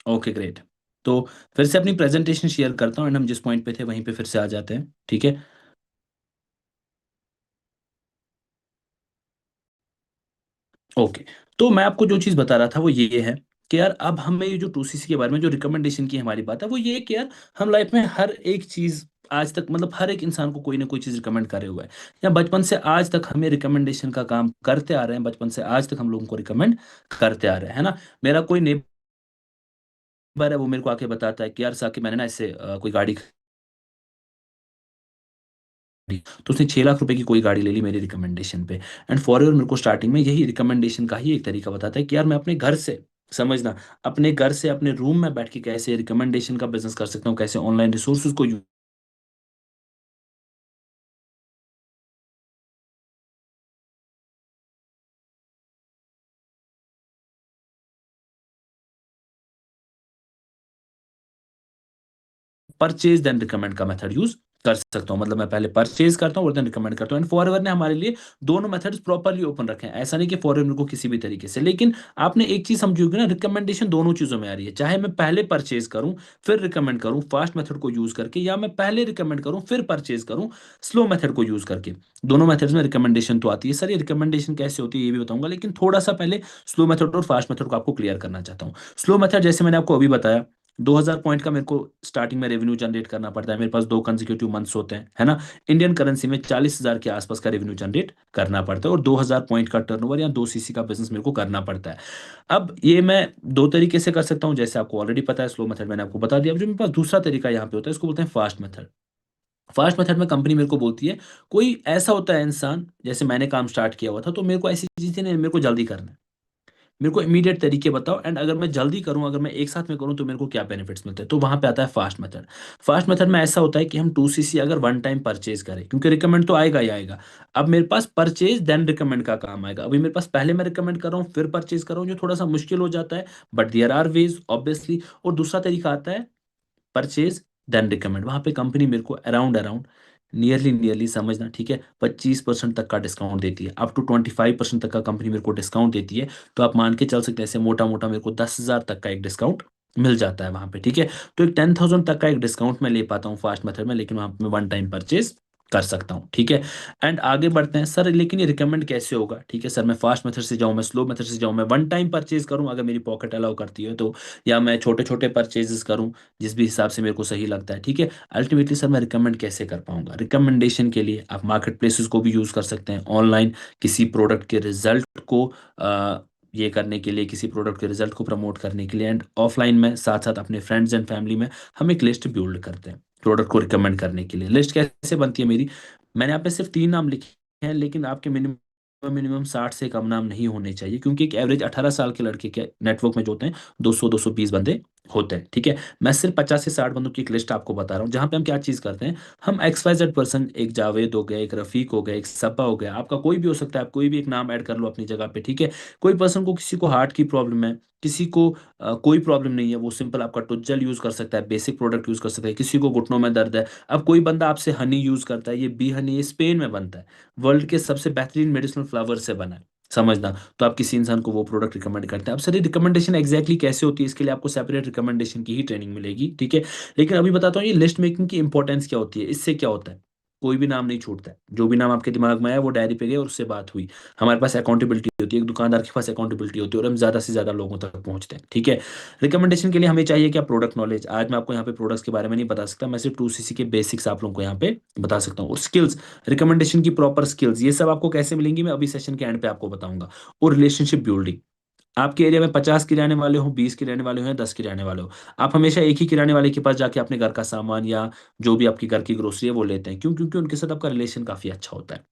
Okay great. तो फिर से अपनी प्रेजेंटेशन शेयर करता हूँ एंड हम जिस पॉइंट पे थे वहीं पे फिर से आ जाते हैं, ठीक है। ओके। तो मैं आपको जो चीज़ बता रहा था वो ये है कि यार अब हमें ये जो 2CC के बारे में जो रिकमेंडेशन की हमारी बात है वो ये है कि यार हम लाइफ में हर एक चीज़ आज तक मतलब हर एक इंसान को कोई ना कोई चीज़ रिकमेंड करे हुआ है, या बचपन से आज तक हमें रिकमेंडेशन का काम करते आ रहे हैं। बचपन से आज तक हम लोगों को रिकमेंड करते आ रहे हैं, है ना। मेरा कोई नेबर है, वो मेरे को आके बताता है कि यार साकिब मैंने ना इससे कोई गाड़ी तो उसने 6 लाख रुपए की कोई गाड़ी ले ली मेरी रिकमेंडेशन पे। एंड फॉर एवर मेरे को स्टार्टिंग में यही रिकमेंडेशन का ही एक तरीका बताता है कि यार मैं अपने घर से, समझना, अपने घर से अपने रूम में बैठ के कैसे रिकमेंडेशन का बिजनेस कर सकता हूँ, कैसे ऑनलाइन रिसोर्सेज को परचेज देन रिकमेंड का मेथड यूज कर सकता हूँ। मतलब मैं पहले परचेज करता हूँ और देन रिकमेंड करता हूँ। एंड फॉरएवर ने हमारे लिए दोनों मेथड्स प्रॉपर्ली ओपन रखे हैं। ऐसा नहीं कि फॉरएवर को किसी भी तरीके से, लेकिन आपने एक चीज समझी होगी ना, रिकमेंडेशन दोनों चीजों में आ रही है। चाहे मैं पहले परचेज करूं फिर रिकमेंड करूं फास्ट मेथड को यूज करके, या मैं पहले रिकमेंड करूं फिर परचेज करूं स्लो मेथड को यूज करके, दोनों मेथड्स में रिकमेंडेशन तो आती है। सर ये रिकमेंडेशन कैसे होती है ये भी बताऊंगा, लेकिन थोड़ा सा पहले स्लो मेथड और फास्ट मेथड को आपको क्लियर करना चाहता हूँ। स्लो मेथड जैसे मैंने आपको अभी बताया, 2000 पॉइंट का मेरे को स्टार्टिंग में रेवेन्यू जनरेट करना पड़ता है। मेरे पास 2 कंसेक्यूटिव मंथ्स होते हैं, है ना। इंडियन करेंसी में 40,000 के आसपास का रेवेन्यू जनरेट करना पड़ता है और 2000 पॉइंट का टर्नओवर या 2CC का बिजनेस मेरे को करना पड़ता है। अब ये मैं दो तरीके से कर सकता हूँ, जैसे आपको ऑलरेडी पता है स्लो मेथड मैंने आपको बता दिया। अब जो मेरे पास दूसरा तरीका यहाँ पे होता है इसको बोलते हैं फास्ट मेथड। फास्ट मेथड में कंपनी मेरे को बोलती है, कोई ऐसा होता है इंसान, जैसे मैंने काम स्टार्ट किया हुआ था तो मेरे को ऐसी चीजें नहीं, मेरे को जल्दी करना है, मेरे को इमीडिएट तरीके बताओ एंड अगर मैं जल्दी करूं, अगर मैं एक साथ में करूं तो मेरे को क्या बेनिफिट्स मिलते हैं। तो वहां पे आता है फास्ट मेथड। फास्ट मेथड में ऐसा होता है कि हम 2CC अगर वन टाइम परचेज करें, क्योंकि रिकमेंड तो आएगा ही आएगा। अब मेरे पास परचेज देन रिकमेंड का काम आएगा। अभी मेरे पास पहले मैं रिकमेंड कर रहा हूँ फिर परचेज कर रहा हूँ, जो थोड़ा सा मुश्किल हो जाता है, but there are ways obviously. और दूसरा तरीका आता है परचेज देन रिकमेंड। वहां पे कंपनी मेरे को अराउंड अराउंड नियरली नियरली, समझना ठीक है, 25% तक का डिस्काउंट देती है। अप टू 25% तक का कंपनी मेरे को डिस्काउंट देती है। तो आप मान के चल सकते हैं ऐसे मोटा मोटा मेरे को 10,000 तक का एक डिस्काउंट मिल जाता है वहां पे, ठीक है। तो एक 10,000 तक का एक डिस्काउंट मैं ले पाता हूँ फास्ट मेथड में, लेकिन वहां पे मैं वन टाइम परचेज कर सकता हूँ, ठीक है। एंड आगे बढ़ते हैं सर, लेकिन ये रिकमेंड कैसे होगा, ठीक है सर। मैं फास्ट मेथड से जाऊँ, मैं स्लो मेथड से जाऊँ, मैं वन टाइम परचेज करूँ अगर मेरी पॉकेट अलाउ करती है तो, या मैं छोटे छोटे परचेजेस करूँ जिस भी हिसाब से मेरे को सही लगता है, ठीक है। अल्टीमेटली सर मैं रिकमेंड कैसे कर पाऊंगा। रिकमेंडेशन के लिए आप मार्केट प्लेसेस को भी यूज़ कर सकते हैं, ऑनलाइन किसी प्रोडक्ट के रिजल्ट को ये करने के लिए, किसी प्रोडक्ट के रिजल्ट को प्रमोट करने के लिए। एंड ऑफलाइन में साथ साथ अपने फ्रेंड्स एंड फैमिली में हम एक लिस्ट बिल्ड करते हैं प्रोडक्ट को रिकमेंड करने के लिए। लिस्ट कैसे बनती है मेरी, मैंने यहाँ पे सिर्फ 3 नाम लिखे हैं, लेकिन आपके मिनिमम मिनिमम 60 से कम नाम नहीं होने चाहिए, क्योंकि एक एवरेज 18 साल के लड़के के नेटवर्क में जो होते हैं 200-220 बंदे होते हैं, ठीक है। मैं सिर्फ 50 से 60 बंदों की एक लिस्ट आपको बता रहा हूँ, जहां पे हम क्या चीज करते हैं। हम XYZ पर्सन, एक जावेद हो गया, एक रफीक हो गया, एक सब्बा हो गया, आपका कोई भी हो सकता है, आप कोई भी एक नाम ऐड कर लो अपनी जगह पे, ठीक है। कोई पर्सन को, किसी को हार्ट की प्रॉब्लम है, किसी को कोई प्रॉब्लम नहीं है, वो सिंपल आपका टुज्जल यूज कर सकता है, बेसिक प्रोडक्ट यूज कर सकता है। किसी को घुटनों में दर्द है, अब कोई बंदा आपसे हनी यूज करता है, ये बी हनी, ये स्पेन में बनता है, वर्ल्ड के सबसे बेहतरीन मेडिसिनल फ्लावर से बना है, समझना। तो आप किसी इंसान को वो प्रोडक्ट रिकमेंड करते हैं। अब सर ये रिकमेंडेशन एग्जैक्टली कैसे होती है, इसके लिए आपको सेपरेट रिकमेंडेशन की ही ट्रेनिंग मिलेगी, ठीक है। लेकिन अभी बताता हूँ ये लिस्ट मेकिंग की इंपॉर्टेंस क्या होती है। इससे क्या होता है, कोई भी नाम नहीं छूटता है, जो भी नाम आपके दिमाग में आया वो डायरी पे गए और उससे बात हुई। हमारे पास अकाउंटेबिलिटी होती है, एक दुकानदार के पास अकाउंटेबिलिटी होती है, और हम ज्यादा से ज्यादा लोगों तक पहुंचते हैं, ठीक है। रिकमेंडेशन के लिए हमें चाहिए क्या, प्रोडक्ट नॉलेज। आज मैं आपको यहाँ पे प्रोडक्ट्स के बारे में नहीं बता सकता, मैं सिर्फ 2CC के बेसिक्स आप लोगों को यहाँ पे बता सकता हूँ। और स्किल्स, रिकमेंडेशन की प्रॉपर स्किल्स, ये सब आपको कैसे मिलेंगी मैं अभी सेशन के एंड पे आपको बताऊंगा। और रिलेशनशिप बिल्डिंग, आपके एरिया में 50 किराने वाले हो, 20 किराने वाले हो या 10 किराने वाले हो, आप हमेशा एक ही किराने वाले के पास जाके अपने घर का सामान या जो भी आपकी घर की ग्रोसरी है वो लेते हैं। क्यों, क्योंकि उनके साथ आपका रिलेशन काफी अच्छा होता है।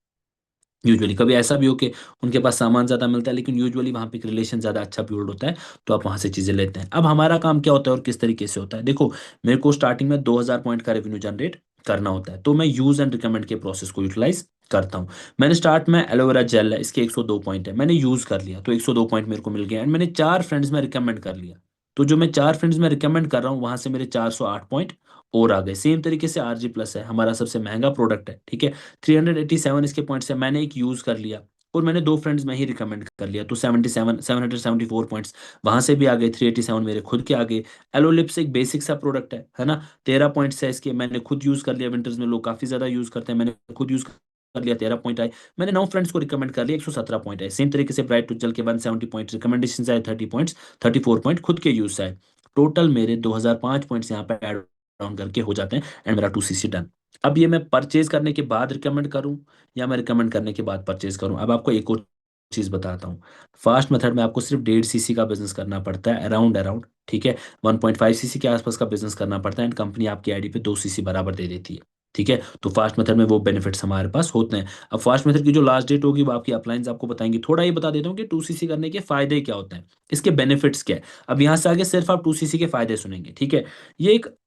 यूजुअली कभी ऐसा भी हो कि उनके पास सामान ज्यादा मिलता है, लेकिन यूजुअली वहां पे रिलेशन ज्यादा अच्छा बिल्ड होता है, तो आप वहां से चीजें लेते हैं। अब हमारा काम क्या होता है और किस तरीके से होता है, देखो। मेरे को स्टार्टिंग में 2000 पॉइंट का रेवेन्यू जनरेट करना होता है, तो मैं यूज एंड रिकमेंड के प्रोसेस को यूटिलाइज करता हूँ। मैंने स्टार्ट में एलोवेरा जेल है, इसके 102 पॉइंट है, मैंने यूज कर लिया तो 102 पॉइंट मेरे को मिल गया, एंड मैंने 4 फ्रेंड्स में रिकमेंड कर लिया, तो जो मैं 4 फ्रेंड्स में रिकमेंड कर रहा हूँ वहां से मेरे 408 पॉइंट और आ गए। सेम तरीके से आरजी प्लस है, हमारा सबसे महंगा प्रोडक्ट है, ठीक है, 387 इसके पॉइंट्स है, मैंने एक यूज कर लिया और मैंने 2 फ्रेंड्स में ही रिकमेंड कर लिया, तो 77 774 पॉइंट्स वहां से भी आ गए, 387 मेरे खुद के आ गए। एलोलिप्स एक बेसिक सा प्रोडक्ट है ना, 13 पॉइंट्स है इसके, मैंने खुद यूज कर लिया, विंटर्स में लोग काफी ज्यादा यूज करते हैं, मैंने खुद यूज कर लिया, 13 पॉइंट आए। मैंने 9 फ्रेंड्स को रिकमेंड कर लिया, 117 पॉइंट आए। सेम तरीके से ब्राइट उज्जवल के 170 पॉइंट रिकमेंडेशन आए, 30 पॉइंट्स, 34 पॉइंट खुद के यूज से आए। टोटल मेरे 2005 पॉइंट्स यहाँ पे एड ऑन करके हो जाते हैं, एंड मेरा 2cc डन। अब ये मैं परचेज करने के बाद रिकमेंड करूं या मैं रिकमेंड करने के बाद परचेज करूं, अब आपको एक और चीज बताता हूँ। फास्ट मेथड में आपको सिर्फ 1.5 cc का बिजनेस करना पड़ता है, अराउंड अराउंड, ठीक है, 1.5 cc के आसपास का बिजनेस करना पड़ता है, एंड कंपनी आपकी आईडी पे 2 cc बराबर दे देती है, ठीक है। तो फास्ट मेथड में वो बेनिफिट्स हमारे पास होते हैं। अब फास्ट मेथड की जो लास्ट डेट होगी वो आपकी अपलाइंस आपको बताएंगी। थोड़ा ये बता देता हूँ कि 2cc करने के फायदे क्या होते हैं, इसके बेनिफिट्स क्या है। अब यहाँ से आगे सिर्फ आप 2cc के फायदे सुनेंगे, ठीक है।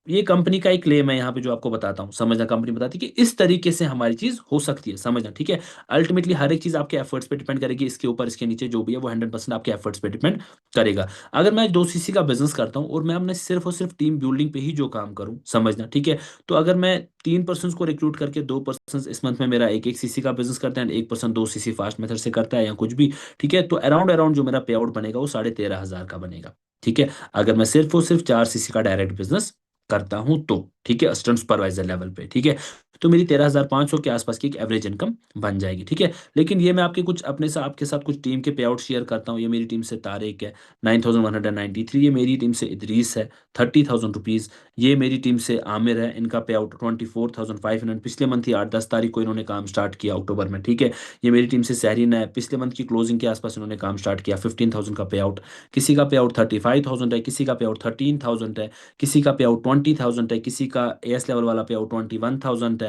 ये कंपनी का एक क्लेम है यहाँ पे जो आपको बताता हूँ, समझना, कंपनी बताती है कि इस तरीके से हमारी चीज हो सकती है, समझना, ठीक है। अल्टीमेटली हर एक चीज आपके एफर्ट्स पे डिपेंड करेगी, इसके ऊपर इसके नीचे जो भी है वो 100% आपके एफर्ट्स पे डिपेंड करेगा। अगर मैं 2cc का बिजनेस करता हूँ और मैं अपने सिर्फ और सिर्फ टीम बिल्डिंग पे ही जो काम करूँ, समझना, ठीक है, तो अगर मैं 3 पर्सन को रिक्रूट करके 2 पर्सन इस मंथ में मेरा एक एक cc का बिजनेस करता है, 1 पर्सन 2cc फास्ट मेथड से करता है या कुछ भी, ठीक है, तो अराउंड अराउंड जो मेरा पे आउट बनेगा वो 13,500 का बनेगा, ठीक है। अगर मैं सिर्फ और सिर्फ 4cc का डायरेक्ट बिजनेस करता हूं तो, ठीक है, असिस्टेंट सुपरवाइजर लेवल पे, ठीक है, तो मेरी 13,500 के आसपास की एक एवरेज इनकम बन जाएगी, ठीक है। लेकिन ये मैं आपके कुछ अपने साथ आपके साथ कुछ टीम के पे आउट शेयर करता हूँ। ये मेरी टीम से तारिक है, 9,193, ये मेरी टीम से इदरीस है, 30,000 रुपीज़, ये मेरी टीम से आमिर है, इनका पे आउट 24,500, पिछले मंथ ही 8-10 तारीख को इन्होंने काम स्टार्ट किया अक्टूबर में, ठीक है। ये मेरी टीम से सहरीन है, पिछले मंथ की क्लोजिंग के आसपास इन्होंने काम स्टार्ट किया, 15,000 का पे आउट, किसी का पे आउट 35,000 है, किसी का पे आउट 13,000 है, किसी का पे आउट 20,000 है, किसी का एस लेवल वाला पे आउट 21,000 है,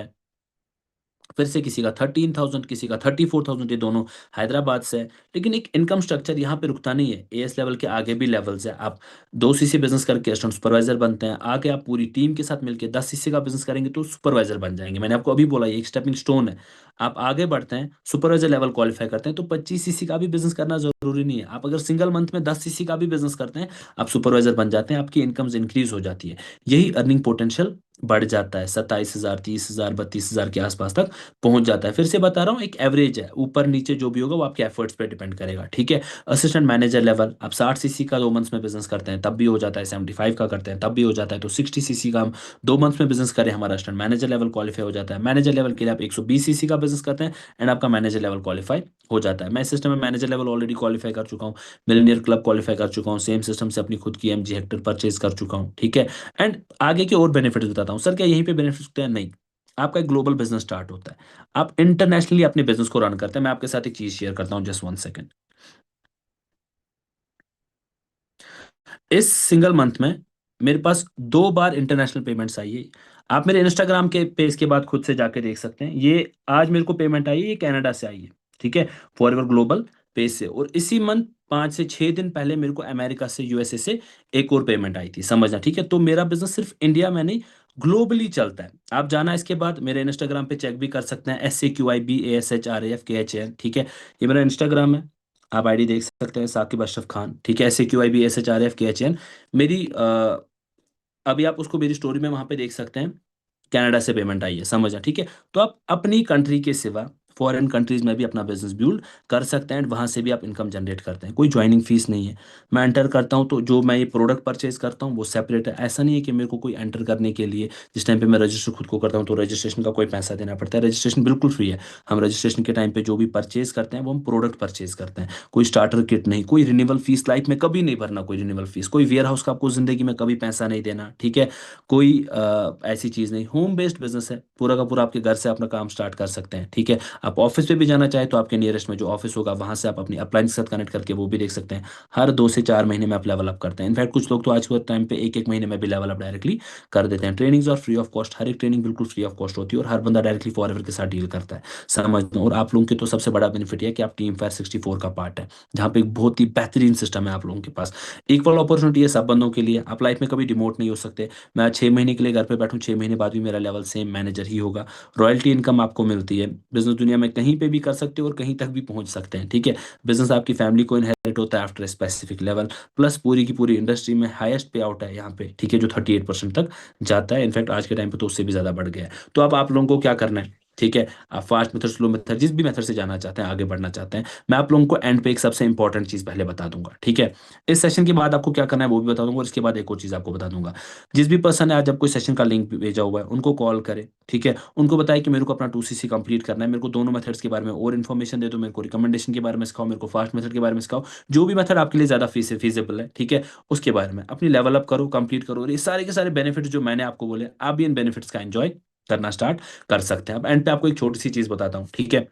फिर से किसी का 13,000, किसी का 34,000, ये दोनों हैदराबाद से है। लेकिन एक इनकम स्ट्रक्चर यहाँ पे रुकता नहीं है, एएस लेवल के आगे भी लेवल्स है। आप 2cc बिजनेस करके असिस्टेंट सुपरवाइजर बनते हैं, आगे आप पूरी टीम के साथ मिलकर 10cc का बिजनेस करेंगे तो सुपरवाइजर बन जाएंगे। मैंने आपको अभी बोला ये एक स्टेपिंग स्टोन है। आप आगे बढ़ते हैं, सुपरवाइजर लेवल क्वालिफाई करते हैं तो 25cc का भी बिजनेस करना जरूरी नहीं है। आप अगर सिंगल मंथ में 10cc का भी बिजनेस करते हैं, आप सुपरवाइजर बन जाते हैं, आपकी इनकम्स इंक्रीज हो जाती है, यही अर्निंग पोटेंशियल बढ़ जाता है, 27,000, 30,000, 32,000 के आसपास तक पहुंच जाता है। फिर से बता रहा हूँ, एक एवरेज है, ऊपर नीचे जो भी होगा वो आपके एफर्ट्स पे डिपेंड करेगा, ठीक है। असिस्टेंट मैनेजर लेवल, आप 60cc का 2 मंथ्स में बिजनेस करते हैं तब भी हो जाता है, 75 का करते हैं तब भी हो जाता है, तो 60cc का हम 2 मंथ्स में बिजनेस करें, हमारा असिस्टेंट मैनेजर लेवल क्वालिफाई हो जाता है। मैनेजर लेवल के लिए आप 120cc का बिजनेस करते हैं एंड आपका मैनेजर लेवल क्वालिफाई हो जाता है। मैं इस सिस्टम में मैनेजर लेवल ऑलरेडी क्वालिफाई कर चुका हूँ, मिलीनियर क्लब क्वालिफाई कर चुका हूँ, सेम सिस्टम से अपनी खुद की एमजी हेक्टर परचेज कर चुका हूँ, ठीक है। एंड आगे के और बेनिफिट्स बताता हूँ। सर क्या यहीं पे बेनिफिट्स होते हैं? नहीं, आपका एक ग्लोबल बिजनेस स्टार्ट होता है, आप इंटरनेशनली अपने बिजनेस को रन करते हैं। मैं आपके साथ एक चीज शेयर करता हूँ, जस्ट 1 सेकेंड। इस सिंगल मंथ में मेरे पास 2 बार इंटरनेशनल पेमेंट्स आई है। आप मेरे इंस्टाग्राम के पेज के बाद खुद से जाके देख सकते हैं। ये आज मेरे को पेमेंट आई है, ये कनाडा से आई है, ठीक है, फॉर एवर ग्लोबल पेज से। और इसी मंथ 5 से 6 दिन पहले मेरे को अमेरिका से, यूएसए से एक और पेमेंट आई थी, समझना, ठीक है। तो मेरा बिजनेस सिर्फ इंडिया में नहीं, ग्लोबली चलता है। आप जाना इसके बाद मेरे इंस्टाग्राम पे चेक भी कर सकते हैं, SAQIBASHRAFKHAN, ठीक है, ये मेरा इंस्टाग्राम है। आप आईडी देख सकते हैं, साकिब अशरफ खान, ठीक है, SAQIBASHRAFKHAN। मेरी अभी आप उसको मेरी स्टोरी में वहां पे देख सकते हैं, कनाडा से पेमेंट आई है, समझा, ठीक है। तो आप अपनी कंट्री के सिवा फॉरेन कंट्रीज में भी अपना बिजनेस बिल्ड कर सकते हैं, एंड वहां से भी आप इनकम जनरेट करते हैं। कोई ज्वाइनिंग फीस नहीं है। मैं एंटर करता हूं तो जो मैं ये प्रोडक्ट परचेज करता हूं वो सेपरेट है। ऐसा नहीं है कि मेरे को कोई एंटर करने के लिए, जिस टाइम पे मैं रजिस्टर खुद को करता हूं तो रजिस्ट्रेशन का कोई पैसा देना पड़ता है। रजिस्ट्रेशन बिल्कुल फ्री है। हम रजिस्ट्रेशन के टाइम पे जो भी परचेज करते हैं वो हम प्रोडक्ट परचेज करते हैं, कोई स्टार्टर किट नहीं, कोई रिन्यूअल फीस लाइफ में कभी नहीं भरना, कोई रिन्यूअल फीस, कोई वेयर हाउस का आपको जिंदगी में कभी पैसा नहीं देना, ठीक है। कोई ऐसी चीज़ नहीं, होम बेस्ड बिजनेस है, पूरा का पूरा आपके घर से अपना काम स्टार्ट कर सकते हैं, ठीक है। आप ऑफिस पे भी जाना चाहें तो आपके नियरेस्ट में जो ऑफिस होगा वहाँ से आप अपनी अपलाइन के साथ कनेक्ट करके वो भी देख सकते हैं। हर 2 से 4 महीने में आप लेवल अप करते हैं। इनफैक्ट कुछ लोग तो आज के टाइम पे 1-1 महीने में भी लेवल अप डायरेक्टली कर देते हैं। ट्रेनिंग्स और फ्री ऑफ कॉस्ट, हर एक ट्रेनिंग बिल्कुल फ्री ऑफ कॉस्ट होती है और हर बंदा डायरेक्टली फॉरएवर के साथ डील करता है। समझना। और आप लोगों के तो सबसे बड़ा बेनिफिट ये है कि आप टीम फायर 64 का पार्ट है, जहाँ पे एक बहुत ही बेहतरीन सिस्टम है आप लोगों के पास। इक्वल अपॉर्चुनिटी है सब बंदों के लिए। आप लाइफ में कभी डिमोट नहीं हो सकते। मैं आज 6 महीने के लिए घर पे बैठूँ, 6 महीने बाद भी मेरा लेवल सेम मैनेजर ही होगा। रॉयल्टी इनकम आपको मिलती है। बिज़नेस दुनिया में कहीं पे भी कर सकते हो और कहीं तक भी पहुँच सकते हैं, ठीक है? बिज़नेस आपकी फैमिली को इनहेरिट होता है after a specific level. Plus पूरी की पूरी इंडस्ट्री में हाईएस्ट पे आउट है यहाँ पे, ठीक है? जो 38% तक जाता है। इनफैक्ट आज के टाइम पे तो उससे भी ज़्यादा बढ़ गया है। तो अब आप लोगों को क्या करना है, ठीक है? आप फास्ट मेथड, स्लो मेथड, जिस भी मेथड से जाना चाहते हैं, आगे बढ़ना चाहते हैं, मैं आप लोगों को एंड पे एक सबसे इंपॉर्टेंट चीज़ पहले बता दूँगा, ठीक है? इस सेशन के बाद आपको क्या करना है वो भी बता दूँगा और इसके बाद एक और चीज़ आपको बता दूँगा। जिस भी पर्सन ने आज आपको इस सेशन का लिंक भेजा हुआ है, उनको कॉल करें, ठीक है? उनको बताएँ कि मेरे को अपना 2सीसी कंप्लीट करना है, मेरे को दोनों मेथड्स के बारे में और इन्फॉर्मेशन दे दो, मेरे को रिकमेंडेशन के बारे में सिखाओ, मेरे को फास्ट मेथड के बारे में सिखाओ, जो भी मेथड आपके लिए ज़्यादा फीज़िबल है, ठीक है? उसके बारे में अपनी लेवल अप करो, कंप्लीट करो और ये सारे के सारे बेनिफिट्स जो मैंने आपको बोले, आप भी इन बेनिफिट्स का एन्जॉय करना स्टार्ट कर सकते हैं। अब एंड पे आपको एक छोटी-सी चीज़ बताता हूँ, ठीक है?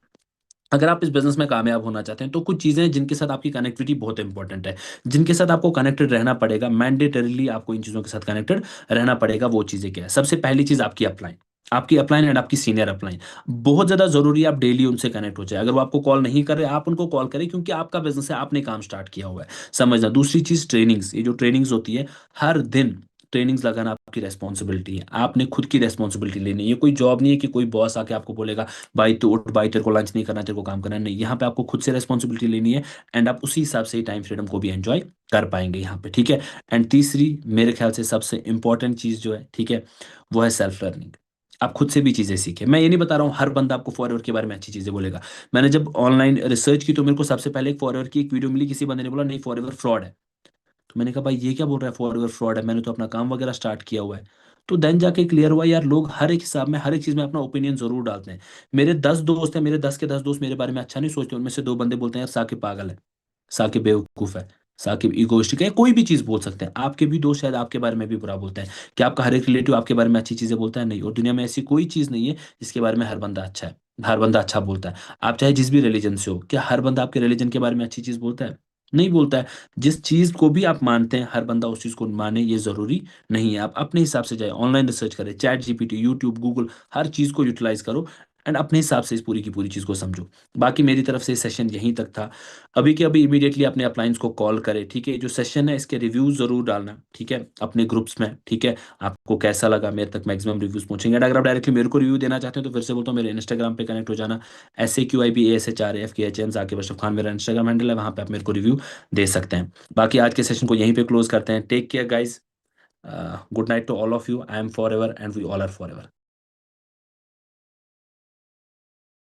अगर आप इस बिज़नेस में कामयाब होना चाहते हैं, तो कुछ चीज़ें हैं जिनके साथ आपकी कनेक्टिविटी बहुत इंपॉर्टेंट है, जिनके साथ आपको कनेक्टेड रहना पड़ेगा, मैंडेटरीली आपको इन चीज़ों के साथ कनेक्टेड रहना पड़ेगा। वो चीज़ें क्या है? सबसे पहली चीज़ आपकी अपलाइन। आपकी अपलाइन एंड आपकी सीनियर अपलाइन। बहुत ज़्यादा ज़रूरी है आप डेली उनसे कनेक्ट हो जाएँ। अगर वो आपको कॉल नहीं कर रहे, आप उनको कॉल करें क्योंकि आपका बिज़नेस है, आपने काम स्टार्ट किया हुआ है, समझना। दूसरी चीज़ ट्रेनिंग्स, ये जो ट्रेनिंग्स होती है, हर दिन ट्रेनिंग्स लगाना आपकी रिस्पॉन्सिबिलिटी है। आपने खुद की रिस्पॉन्सिबिलिटी लेनी है। ये कोई जॉब नहीं है कि कोई बॉस आके आपको बोलेगा भाई तू उठ, भाई तेरे को लंच नहीं करना, तेरे को काम करना है। नहीं, यहाँ पे आपको खुद से रिस्पॉन्सिबिलिटी लेनी है एंड आप उसी हिसाब से टाइम फ्रीडम को भी एन्जॉय कर पाएँगे यहाँ पे, ठीक है? एंड तीसरी मेरे ख्याल से सबसे इम्पोर्टेंट चीज़ जो है, ठीक है? वो है सेल्फ लर्निंग। आप खुद से भी चीज़ें सीखें। मैं ये नहीं बता रहा हूँ हर बंदा आपको फॉरएवर के बारे में अच्छी चीज़ें बोलेगा। मैंने जब ऑनलाइन रिसर्च की तो मेरे को सबसे पहले एक फॉरएवर की एक वीडियो मिली, किसी बंदे ने बोला नहीं फॉरएवर फ्रॉड है। तो मैंने कहा भाई ये क्या बोल रहा है फॉरएवर फ्रॉड है, मैंने तो अपना काम वगैरह स्टार्ट किया हुआ है। तो देन जाके क्लियर हुआ यार लोग हर एक हिसाब में हर एक चीज़ में अपना ओपिनियन ज़रूर डालते हैं। मेरे 10 दोस्त हैं, मेरे 10 के 10 दोस्त मेरे बारे में अच्छा नहीं सोचते, उनमें से 2 बंदे बोलते हैं यार साकिब पागल है, साकिब बेवकूफ़ है, साकिब इगोइस्टिक है, कोई भी चीज़ बोल सकते हैं। आपके भी दोस्त शायद आपके बारे में भी बुरा बोलते हैं। क्या आपका हर एक रिलेटिव आपके बारे में अच्छी चीज़ें बोलता है? नहीं। और दुनिया में ऐसी कोई चीज़ नहीं है जिसके बारे में हर बंदा अच्छा है, हर बंदा अच्छा बोलता है। आप चाहे जिस भी रिलीजन से हो, क्या हर बंदा आपके रिलीजन के बारे में अच्छी चीज़ बोलता है? नहीं बोलता है। जिस चीज़ को भी आप मानते हैं, हर बंदा उस चीज़ को माने ये ज़रूरी नहीं है। आप अपने हिसाब से जाएँ, ऑनलाइन रिसर्च करें, चैट जीपीटी, यूट्यूब, गूगल हर चीज़ को यूटिलाइज़ करो एंड अपने हिसाब से इस पूरी की पूरी चीज़ को समझो। बाकी मेरी तरफ से सेशन यहीं तक था। अभी के अभी इमीडिएटली अपने अपलाइंस को कॉल करें, ठीक है? ये जो सेशन है इसके रिव्यूज़ ज़रूर डालना, ठीक है? अपने ग्रुप्स में, ठीक है? आपको कैसा लगा मेरे तक मैक्सिमम रिव्यूज़ पहुँचेंगे एंड अगर आप डायरेक्टली मेरे को रिव्यू देना चाहते हैं तो फिर से बोलता हूँ मेरे इंस्टाग्राम पे कनेक्ट हो जाना। SAQIBASHRAFKHM ज़ाकिर अशरफ खान मेरा इंस्टाग्राम हैंडल है, वहाँ पे आप मेरे को रिव्यू दे सकते हैं। बाकी आज के सेशन को यहीं पे क्लोज़ करते हैं। Take care guys. Good night to all of you. I am forever and we all are forever.